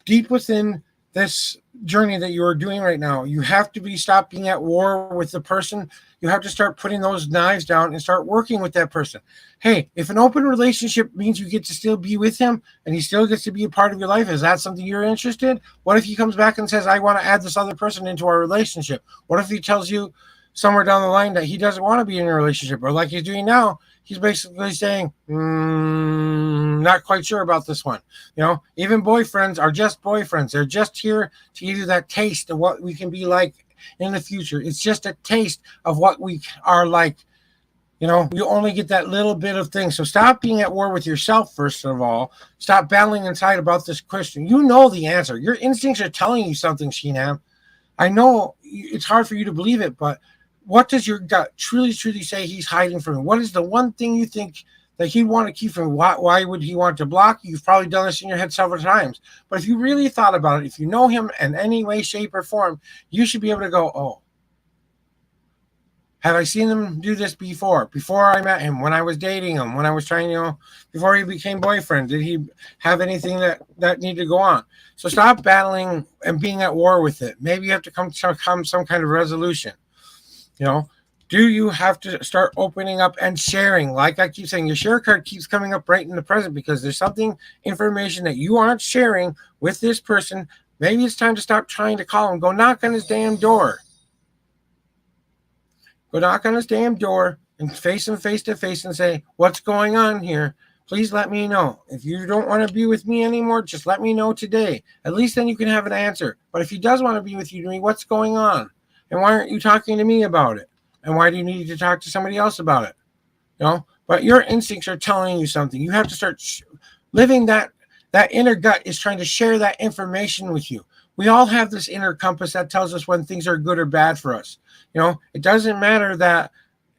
deep within this journey that you are doing right now. You have to stop being at war with the person. You have to start putting those knives down and start working with that person. Hey, if an open relationship means you get to still be with him and he still gets to be a part of your life, is that something you're interested? What if he comes back and says, I want to add this other person into our relationship? What if he tells you somewhere down the line that he doesn't want to be in a relationship, or like he's doing now, he's basically saying, not quite sure about this one. Even boyfriends are just boyfriends. They're just here to give you that taste of what we can be like in the future. It's just a taste of what we are like. You only get that little bit of things. So stop being at war with yourself, first of all. Stop battling inside about this question. You know the answer. Your instincts are telling you something, Sheenam. I know it's hard for you to believe it, but what does your gut truly say he's hiding from you? What is the one thing you think that he'd want to keep from you? Why would he want to block you? You've probably done this in your head several times. But if you really thought about it, if you know him in any way, shape, or form, you should be able to go, oh, have I seen him do this before? Before I met him, when I was dating him, when I was trying, before he became boyfriend, did he have anything that needed to go on? So stop battling and being at war with it. Maybe you have to come some kind of resolution. Do you have to start opening up and sharing? Like I keep saying, your share card keeps coming up right in the present because there's information that you aren't sharing with this person. Maybe it's time to stop trying to call him. Go knock on his damn door. Go knock on his damn door and face him face to face and say, what's going on here? Please let me know. If you don't want to be with me anymore, just let me know today. At least then you can have an answer. But if he does want to be with you, what's going on? And why aren't you talking to me about it? And why do you need to talk to somebody else about it? But your instincts are telling you something. You have to start living that inner gut is trying to share that information with you. We all have this inner compass that tells us when things are good or bad for us. It doesn't matter that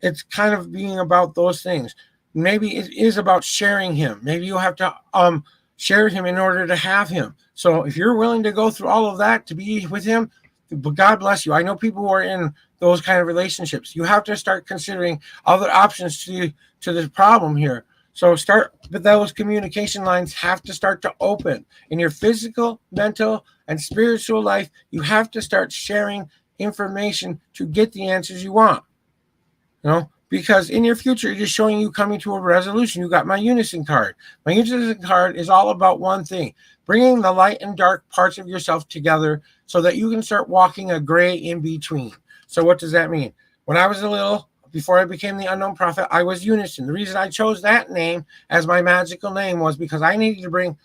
it's kind of being about those things. Maybe it is about sharing him. Maybe you have to share him in order to have him. So if you're willing to go through all of that to be with him, but God bless you. I know people who are in those kind of relationships. You have to start considering other options to this problem here. So those communication lines have to start to open in your physical, mental, and spiritual life. You have to start sharing information to get the answers you want. Because in your future, it is showing you coming to a resolution. You got my unison card. My unison card is all about one thing: bringing the light and dark parts of yourself together so that you can start walking a gray in between. So what does that mean? When I was before I became the Unknown Prophet, I was Unison. The reason I chose that name as my magical name was because I needed to bring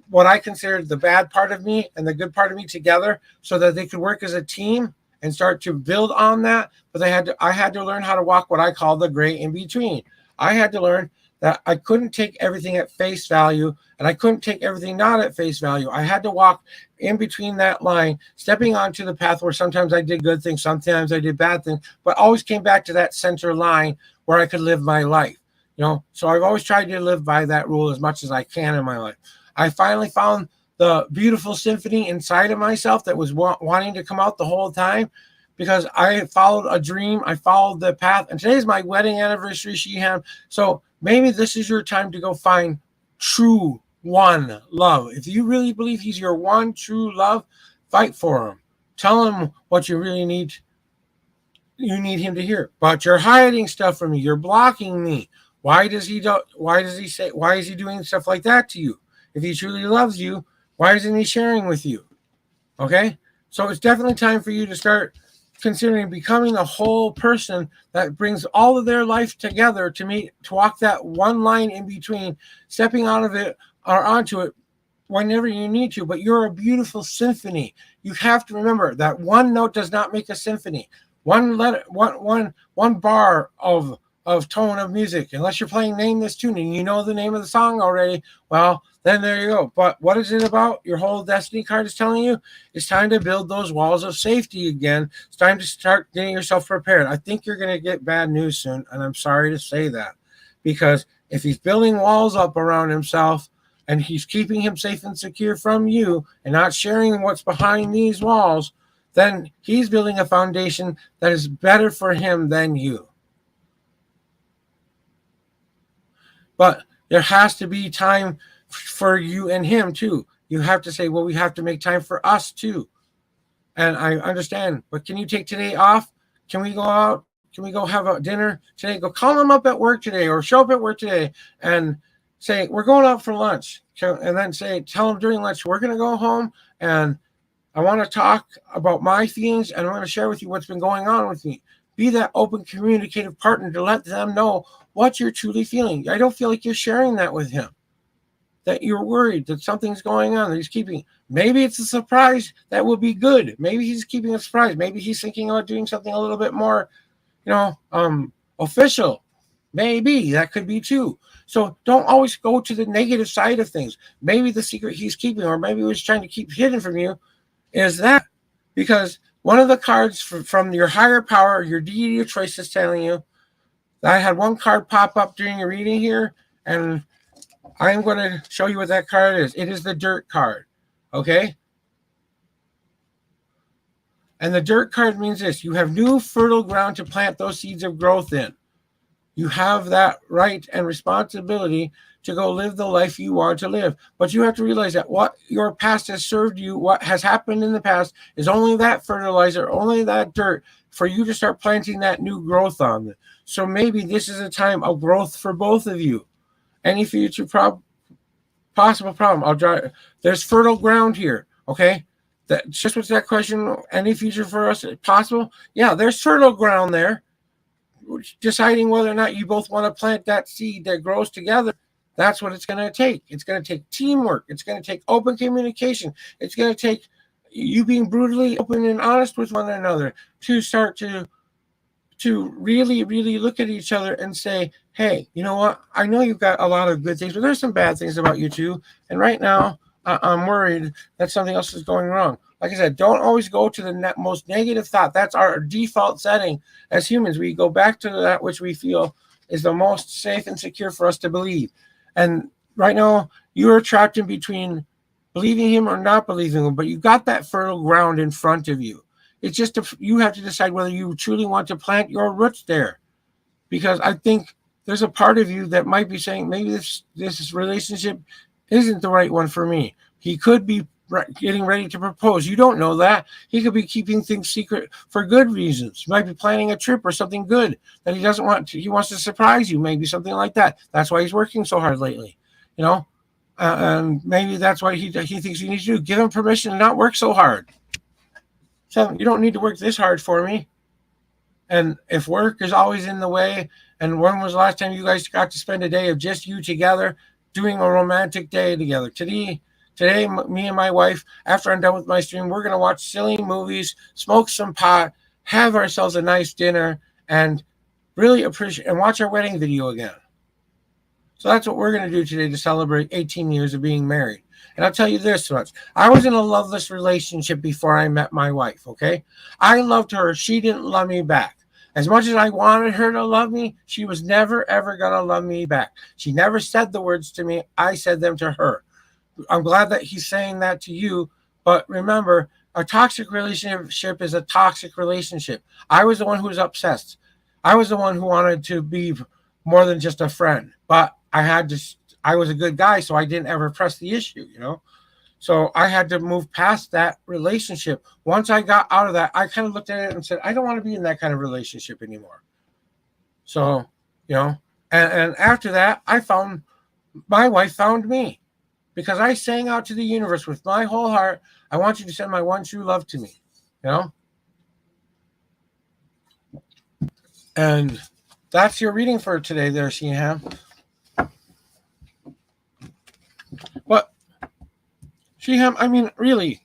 what I considered the bad part of me and the good part of me together so that they could work as a team and start to build on that. But I had to learn how to walk what I call the gray in between. I had to learn that I couldn't take everything at face value and I couldn't take everything not at face value. I had to walk in between that line, stepping onto the path where sometimes I did good things, sometimes I did bad things, but always came back to that center line where I could live my life. So I've always tried to live by that rule as much as I can in my life. I finally found the beautiful symphony inside of myself that was wanting to come out the whole time because I followed a dream. I followed the path. And today's my wedding anniversary, Shiham. So maybe this is your time to go find true one love. If you really believe he's your one true love, fight for him. Tell him what you really need. You need him to hear. But you're hiding stuff from me. You're blocking me. Why is he doing stuff like that to you? If he truly loves you, why isn't he sharing with you? Okay? So it's definitely time for you to start considering becoming a whole person that brings all of their life together to walk that one line in between, stepping out of it or onto it whenever you need to. But you're a beautiful symphony. You have to remember that one note does not make a symphony. One letter, one bar of tone of music, unless you're playing Name This Tune and you know the name of the song already, well, then there you go. But what is it about? Your whole destiny card is telling you it's time to build those walls of safety again. It's time to start getting yourself prepared. I think you're going to get bad news soon, and I'm sorry to say that, because if he's building walls up around himself and he's keeping him safe and secure from you and not sharing what's behind these walls, then he's building a foundation that is better for him than you. But there has to be time for you and him too. You have to say, well, we have to make time for us too. And I understand, but can you take today off? Can we go out? Can we go have a dinner today? Go call him up at work today, or show up at work today and say, we're going out for lunch. And then tell him during lunch, we're going to go home and I want to talk about my feelings and I'm going to share with you what's been going on with me. Be that open, communicative partner to let them know what you're truly feeling. I don't feel like you're sharing that with him, that you're worried that something's going on that he's keeping. Maybe it's a surprise that will be good. Maybe he's keeping a surprise. Maybe he's thinking about doing something a little bit more, official. Maybe that could be too. So don't always go to the negative side of things. Maybe the secret he's keeping, or maybe he's trying to keep hidden from you, is that because one of the cards from your higher power, your deity of choice, is telling you. I had one card pop up during your reading here, and I'm going to show you what that card is. It is the dirt card, okay? And the dirt card means this: you have new fertile ground to plant those seeds of growth in. You have that right and responsibility to go live the life you want to live. But you have to realize that what your past has served you, what has happened in the past, is only that fertilizer, only that dirt for you to start planting that new growth on. So maybe this is a time of growth for both of you. Any future possible problem, I'll draw. There's fertile ground here, okay? That just what's that question? Any future for us possible? Yeah, there's fertile ground there. Deciding whether or not you both want to plant that seed that grows together, that's what it's going to take. It's going to take teamwork. It's going to take open communication. It's going to take you being brutally open and honest with one another to start to really, really look at each other and say, hey, you know what? I know you've got a lot of good things, but there's some bad things about you too. And right now, I'm worried that something else is going wrong. Like I said, don't always go to the most negative thought. That's our default setting as humans. We go back to that which we feel is the most safe and secure for us to believe. And right now, you are trapped in between believing him or not believing him, but you got that fertile ground in front of you. It's just you have to decide whether you truly want to plant your roots there. Because I think there's a part of you that might be saying, maybe this relationship isn't the right one for me. He could be getting ready to propose. You don't know that. He could be keeping things secret for good reasons. He might be planning a trip or something good that he doesn't want to. He wants to surprise you, maybe something like that. That's why he's working so hard lately, and maybe that's why he thinks you need to do. Give him permission to not work so hard. Tell him, you don't need to work this hard for me. And if work is always in the way, and when was the last time you guys got to spend a day of just you together doing a romantic day together? Today, me and my wife, after I'm done with my stream, we're going to watch silly movies, smoke some pot, have ourselves a nice dinner, and really appreciate and watch our wedding video again. So that's what we're going to do today to celebrate 18 years of being married. And I'll tell you this much. I was in a loveless relationship before I met my wife, okay? I loved her. She didn't love me back. As much as I wanted her to love me, she was never, ever going to love me back. She never said the words to me. I said them to her. I'm glad that he's saying that to you. But remember, a toxic relationship is a toxic relationship. I was the one who was obsessed. I was the one who wanted to be more than just a friend. But I was a good guy, so I didn't ever press the issue, So I had to move past that relationship. Once I got out of that, I kind of looked at it and said, I don't want to be in that kind of relationship anymore. So, and after that, my wife found me because I sang out to the universe with my whole heart. I want you to send my one true love to me, And that's your reading for today there, Sheham. But Sheham, I mean, really,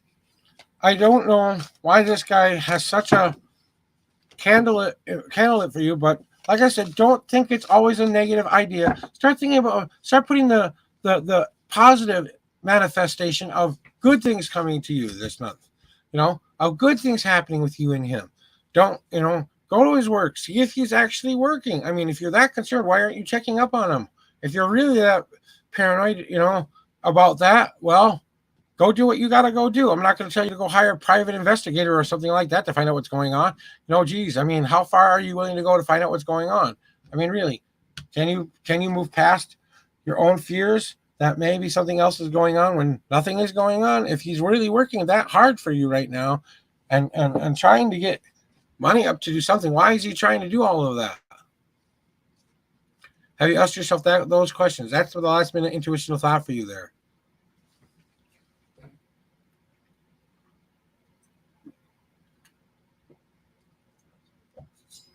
I don't know why this guy has such a candle it for you, but like I said, don't think it's always a negative idea. Start putting the positive manifestation of good things coming to you this month. Of good things happening with you and him. Don't, go to his work, see if he's actually working. I mean, if you're that concerned, why aren't you checking up on him? If you're really that paranoid, about that, well, go do what you got to go do. I'm not going to tell you to go hire a private investigator or something like that to find out what's going on. Geez, I mean, how far are you willing to go to find out what's going on? I mean, really, can you move past your own fears that maybe something else is going on when nothing is going on? If he's really working that hard for you right now, and trying to get money up to do something, why is he trying to do all of that? Have you asked yourself those questions? That's the last minute intuitional thought for you there.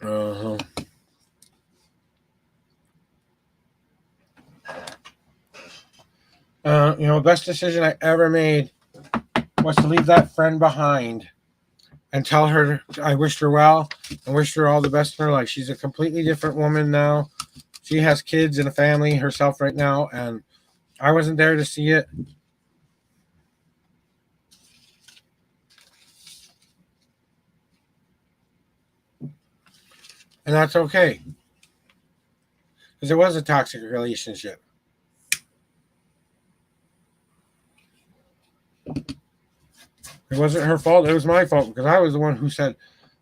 Uh-huh. Best decision I ever made was to leave that friend behind and tell her I wished her well and wished her all the best in her life. She's a completely different woman now. She has kids and a family herself right now, and I wasn't there to see it. And that's okay, because it was a toxic relationship. It wasn't her fault. It was my fault, because I was the one who said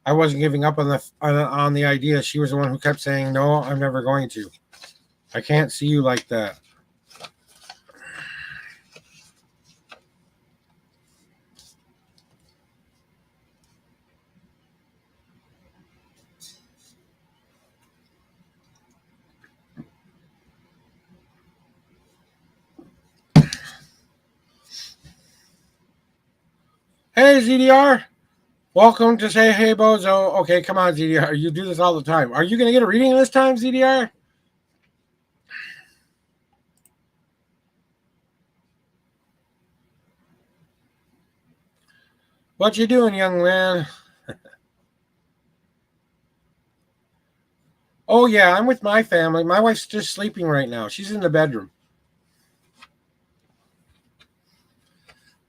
I wasn't giving up on the idea. She was the one who kept saying, "No, I'm never going to. I can't see you like that." Hey, ZDR. Welcome to Say Hey Bozo. Okay, come on, ZDR. You do this all the time. Are you going to get a reading this time, ZDR? What you doing, young man? Oh, yeah, I'm with my family. My wife's just sleeping right now. She's in the bedroom.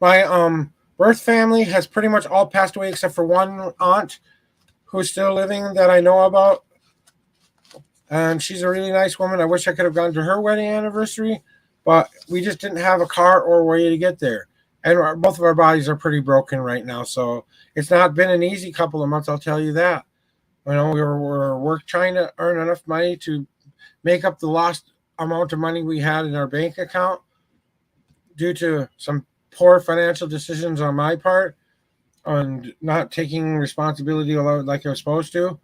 My birth family has pretty much all passed away except for one aunt who's still living that I know about. And she's a really nice woman. I wish I could have gone to her wedding anniversary, but we just didn't have a car or a way to get there. And both of our bodies are pretty broken right now. So it's not been an easy couple of months, I'll tell you that. We're trying to earn enough money to make up the lost amount of money we had in our bank account due to some poor financial decisions on my part and not taking responsibility like I was supposed to.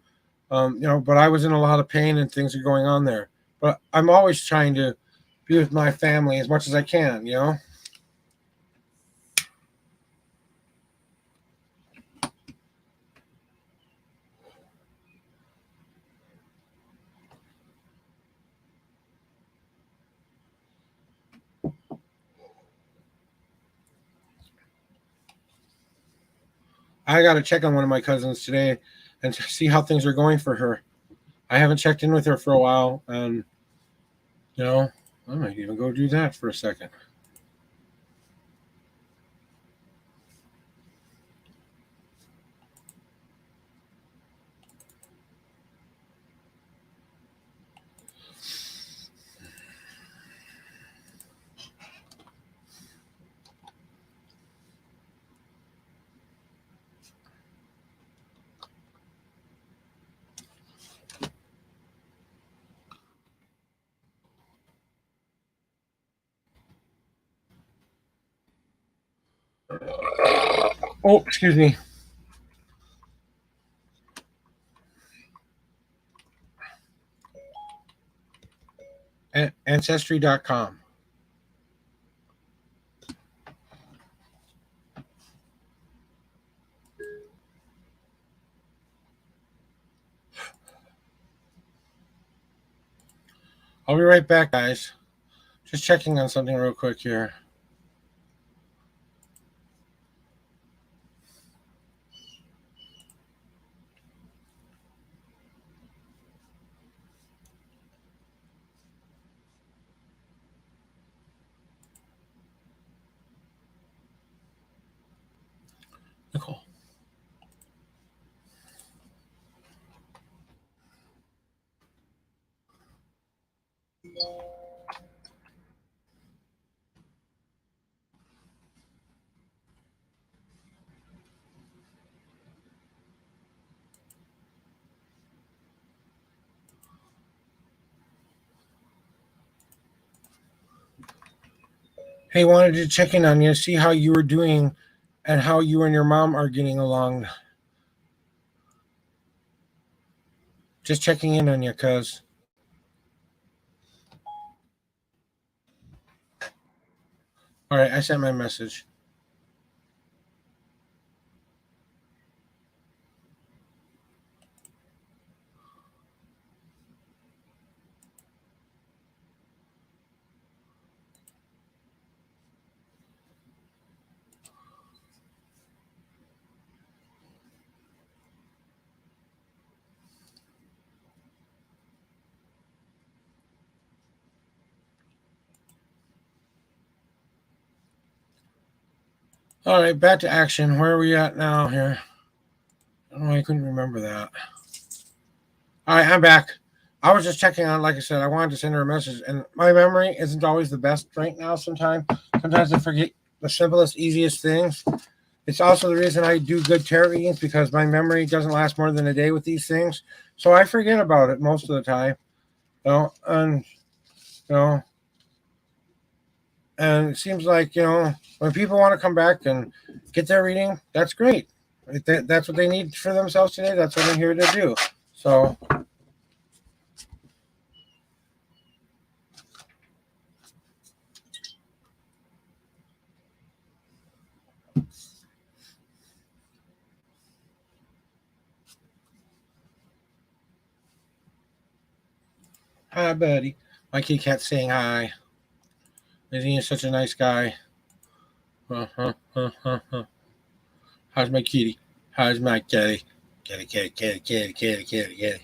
But I was in a lot of pain and things are going on there. But I'm always trying to be with my family as much as I can. I got to check on one of my cousins today and see how things are going for her. I haven't checked in with her for a while, and I might even go do that for a second. Oh, excuse me. Ancestry.com. I'll be right back, guys. Just checking on something real quick here. Nicole. Hey, wanted to check in on you, see how you were doing and how you and your mom are getting along. Just checking in on you, cuz. All right, I sent my message. All right, back to action. Where are we at now here? Oh, I couldn't remember that. All right, I'm back. I was just checking on, like I said, I wanted to send her a message, and my memory isn't always the best right now. Sometimes I forget the simplest, easiest things. It's also the reason I do good tarot readings, because my memory doesn't last more than a day with these things, so I forget about it most of the time. And you know, and it seems like when people want to come back and get their reading, that's great. That's what they need for themselves today. That's what I'm here to do. So. Hi, buddy. My kitty cat's saying hi. Isn't he such a nice guy? How's my kitty? How's my kitty? Kitty, kitty, kitty, kitty, kitty, kitty, kitty.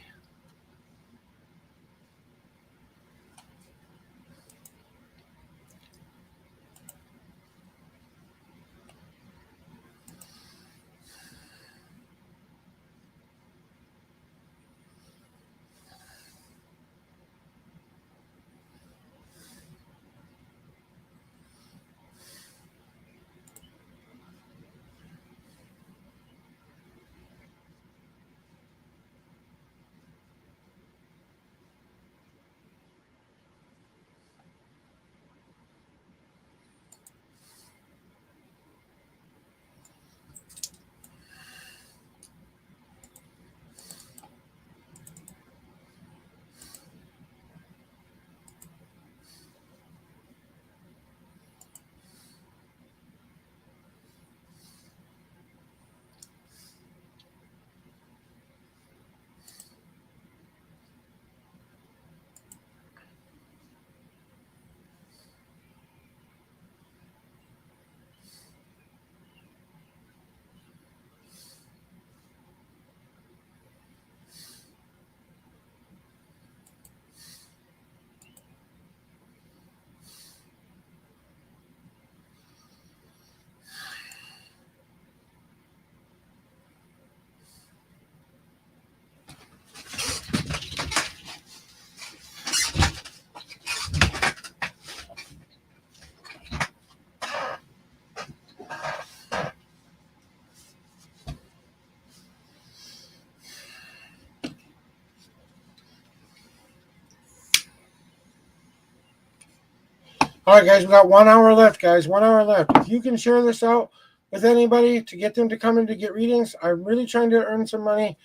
All right, guys, we got 1 hour left, guys. 1 hour left. If you can share this out with anybody to get them to come in to get readings, I'm really trying to earn some money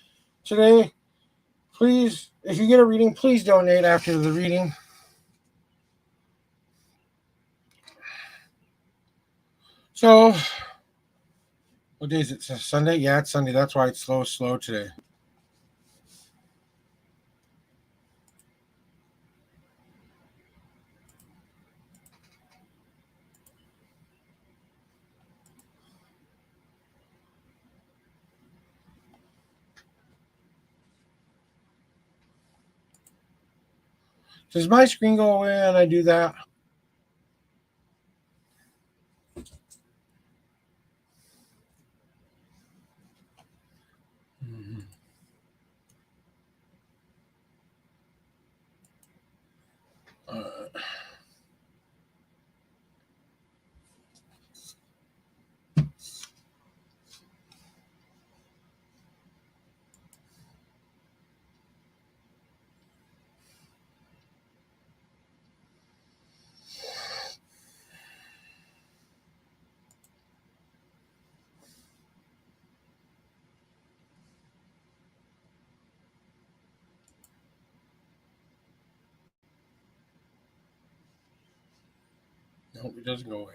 today. Please, if you get a reading, please donate after the reading. So, what day is it? Sunday? Yeah, it's Sunday. That's why it's slow today. Does my screen go away when I do that? Nope, it doesn't go away.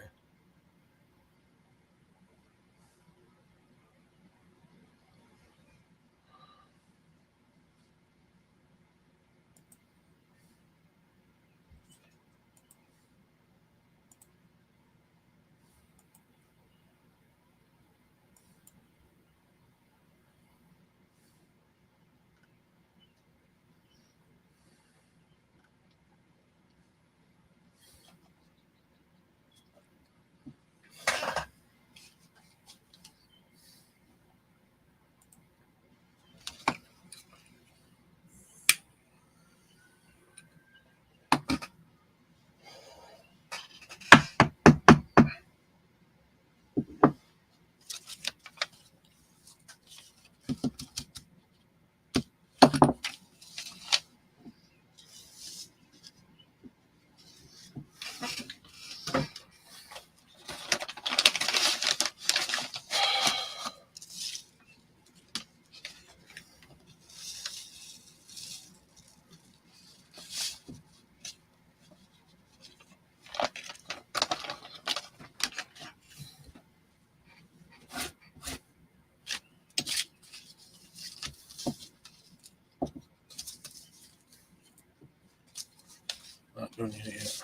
Not doing it yet.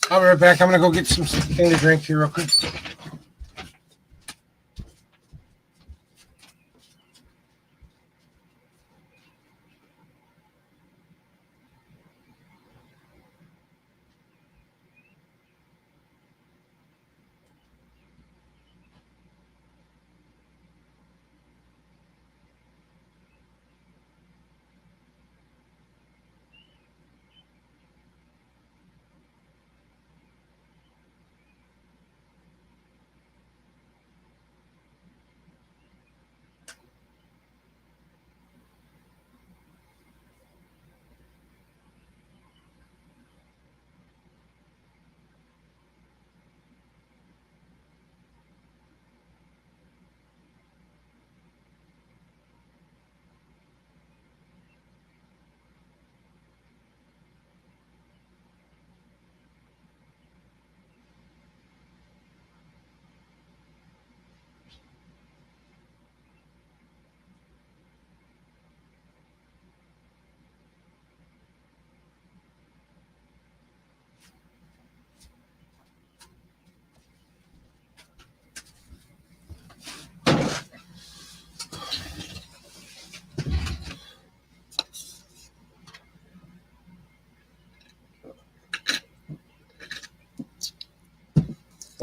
I'll be right back. I'm gonna go get something to drink here real quick.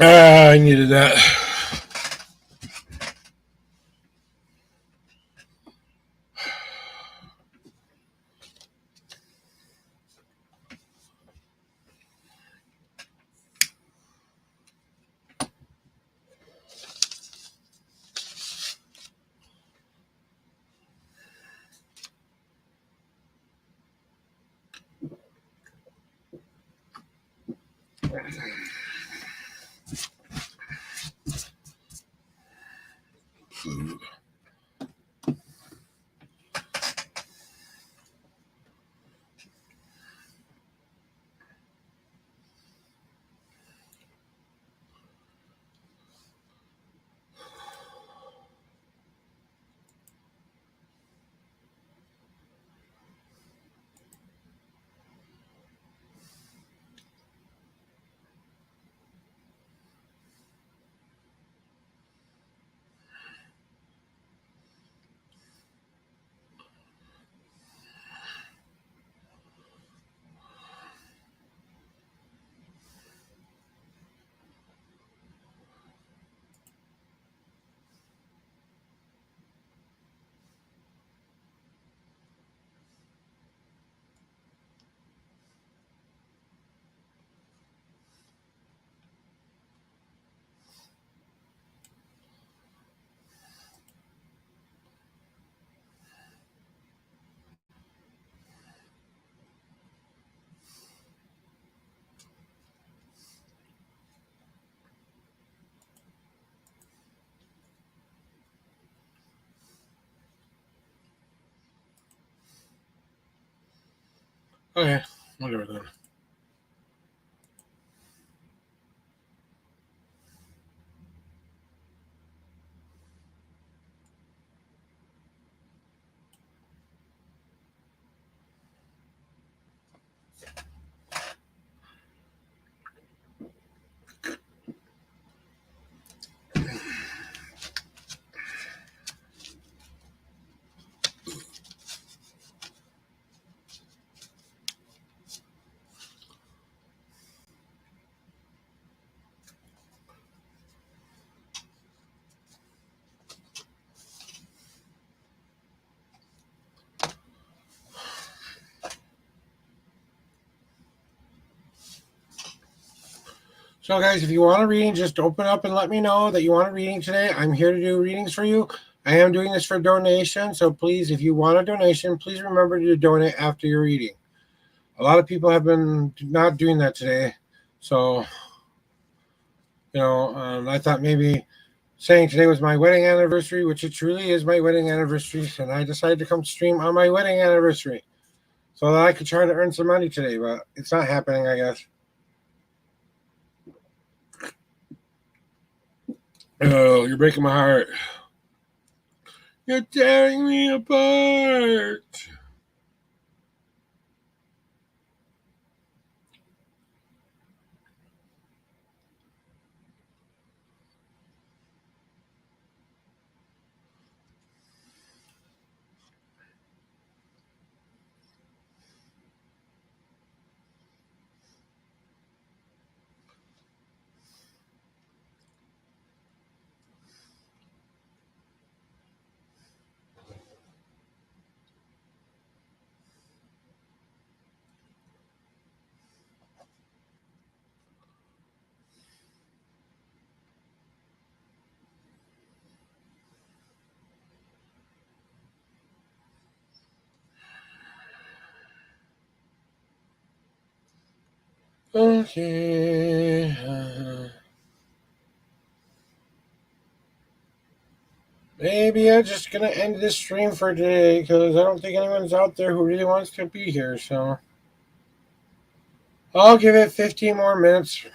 I needed that. Okay, whatever then. So, guys, if you want a reading, just open up and let me know that you want a reading today. I'm here to do readings for you. I am doing this for donation. So, please, if you want a donation, please remember to donate after your reading. A lot of people have been not doing that today. So, I thought maybe saying today was my wedding anniversary, which it truly is my wedding anniversary. And I decided to come stream on my wedding anniversary so that I could try to earn some money today. But it's not happening, I guess. Oh, you're breaking my heart. You're tearing me apart. Okay. Maybe I'm just gonna end this stream for today because I don't think anyone's out there who really wants to be here. So I'll give it 15 more minutes.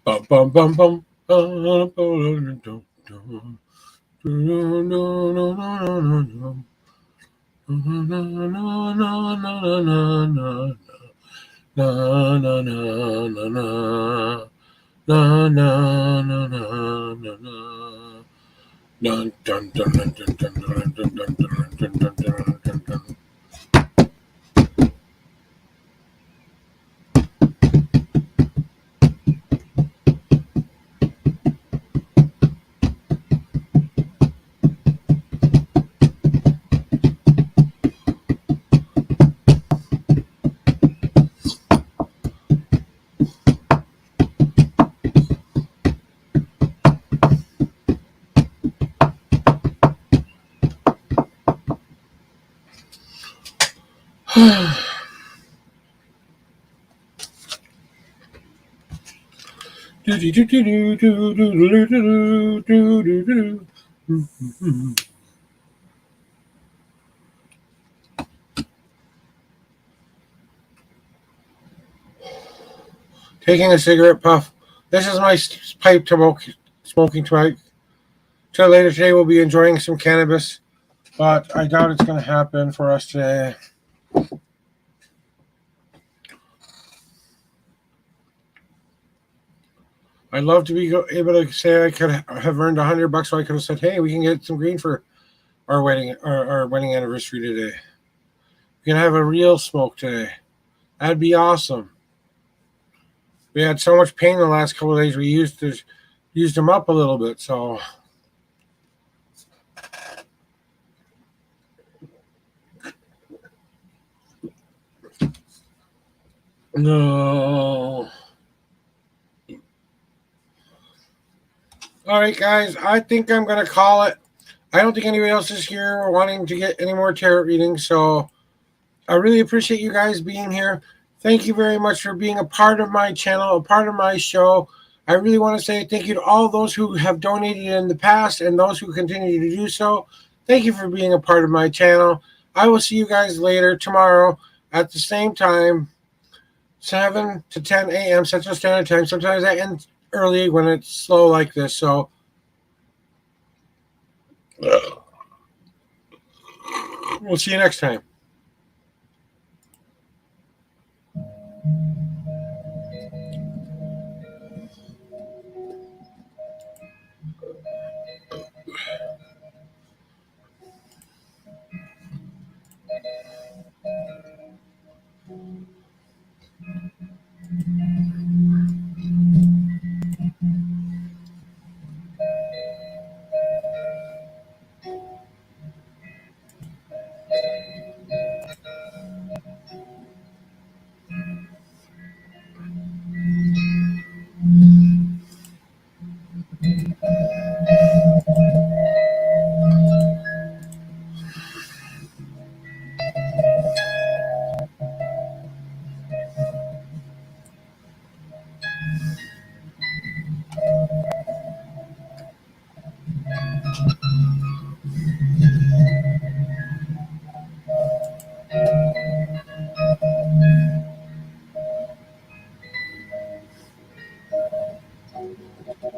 Bum bum bum bum. Dun, dun, dun, dun, dun, dun, dun, dun, dun, dun, dun, dun, dun, dun. Taking a cigarette puff. This is my pipe to smoking tonight. Till later today, we'll be enjoying some cannabis, but I doubt it's going to happen for us today. I'd love to be able to say I could have earned $100, so I could have said, "Hey, we can get some green for our wedding anniversary today. We can have a real smoke today. That'd be awesome." We had so much pain the last couple of days. We used them up a little bit. So no. All right, guys. I think I'm gonna call it. I don't think anybody else is here wanting to get any more tarot readings. So I really appreciate you guys being here. Thank you very much for being a part of my channel, a part of my show. I really want to say thank you to all those who have donated in the past and those who continue to do so. Thank you for being a part of my channel. I will see you guys later tomorrow at the same time, 7 to 10 a.m. Central Standard Time. Sometimes I end early when it's slow like this. So we'll see you next time.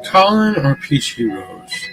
Colin or Peachy Rose?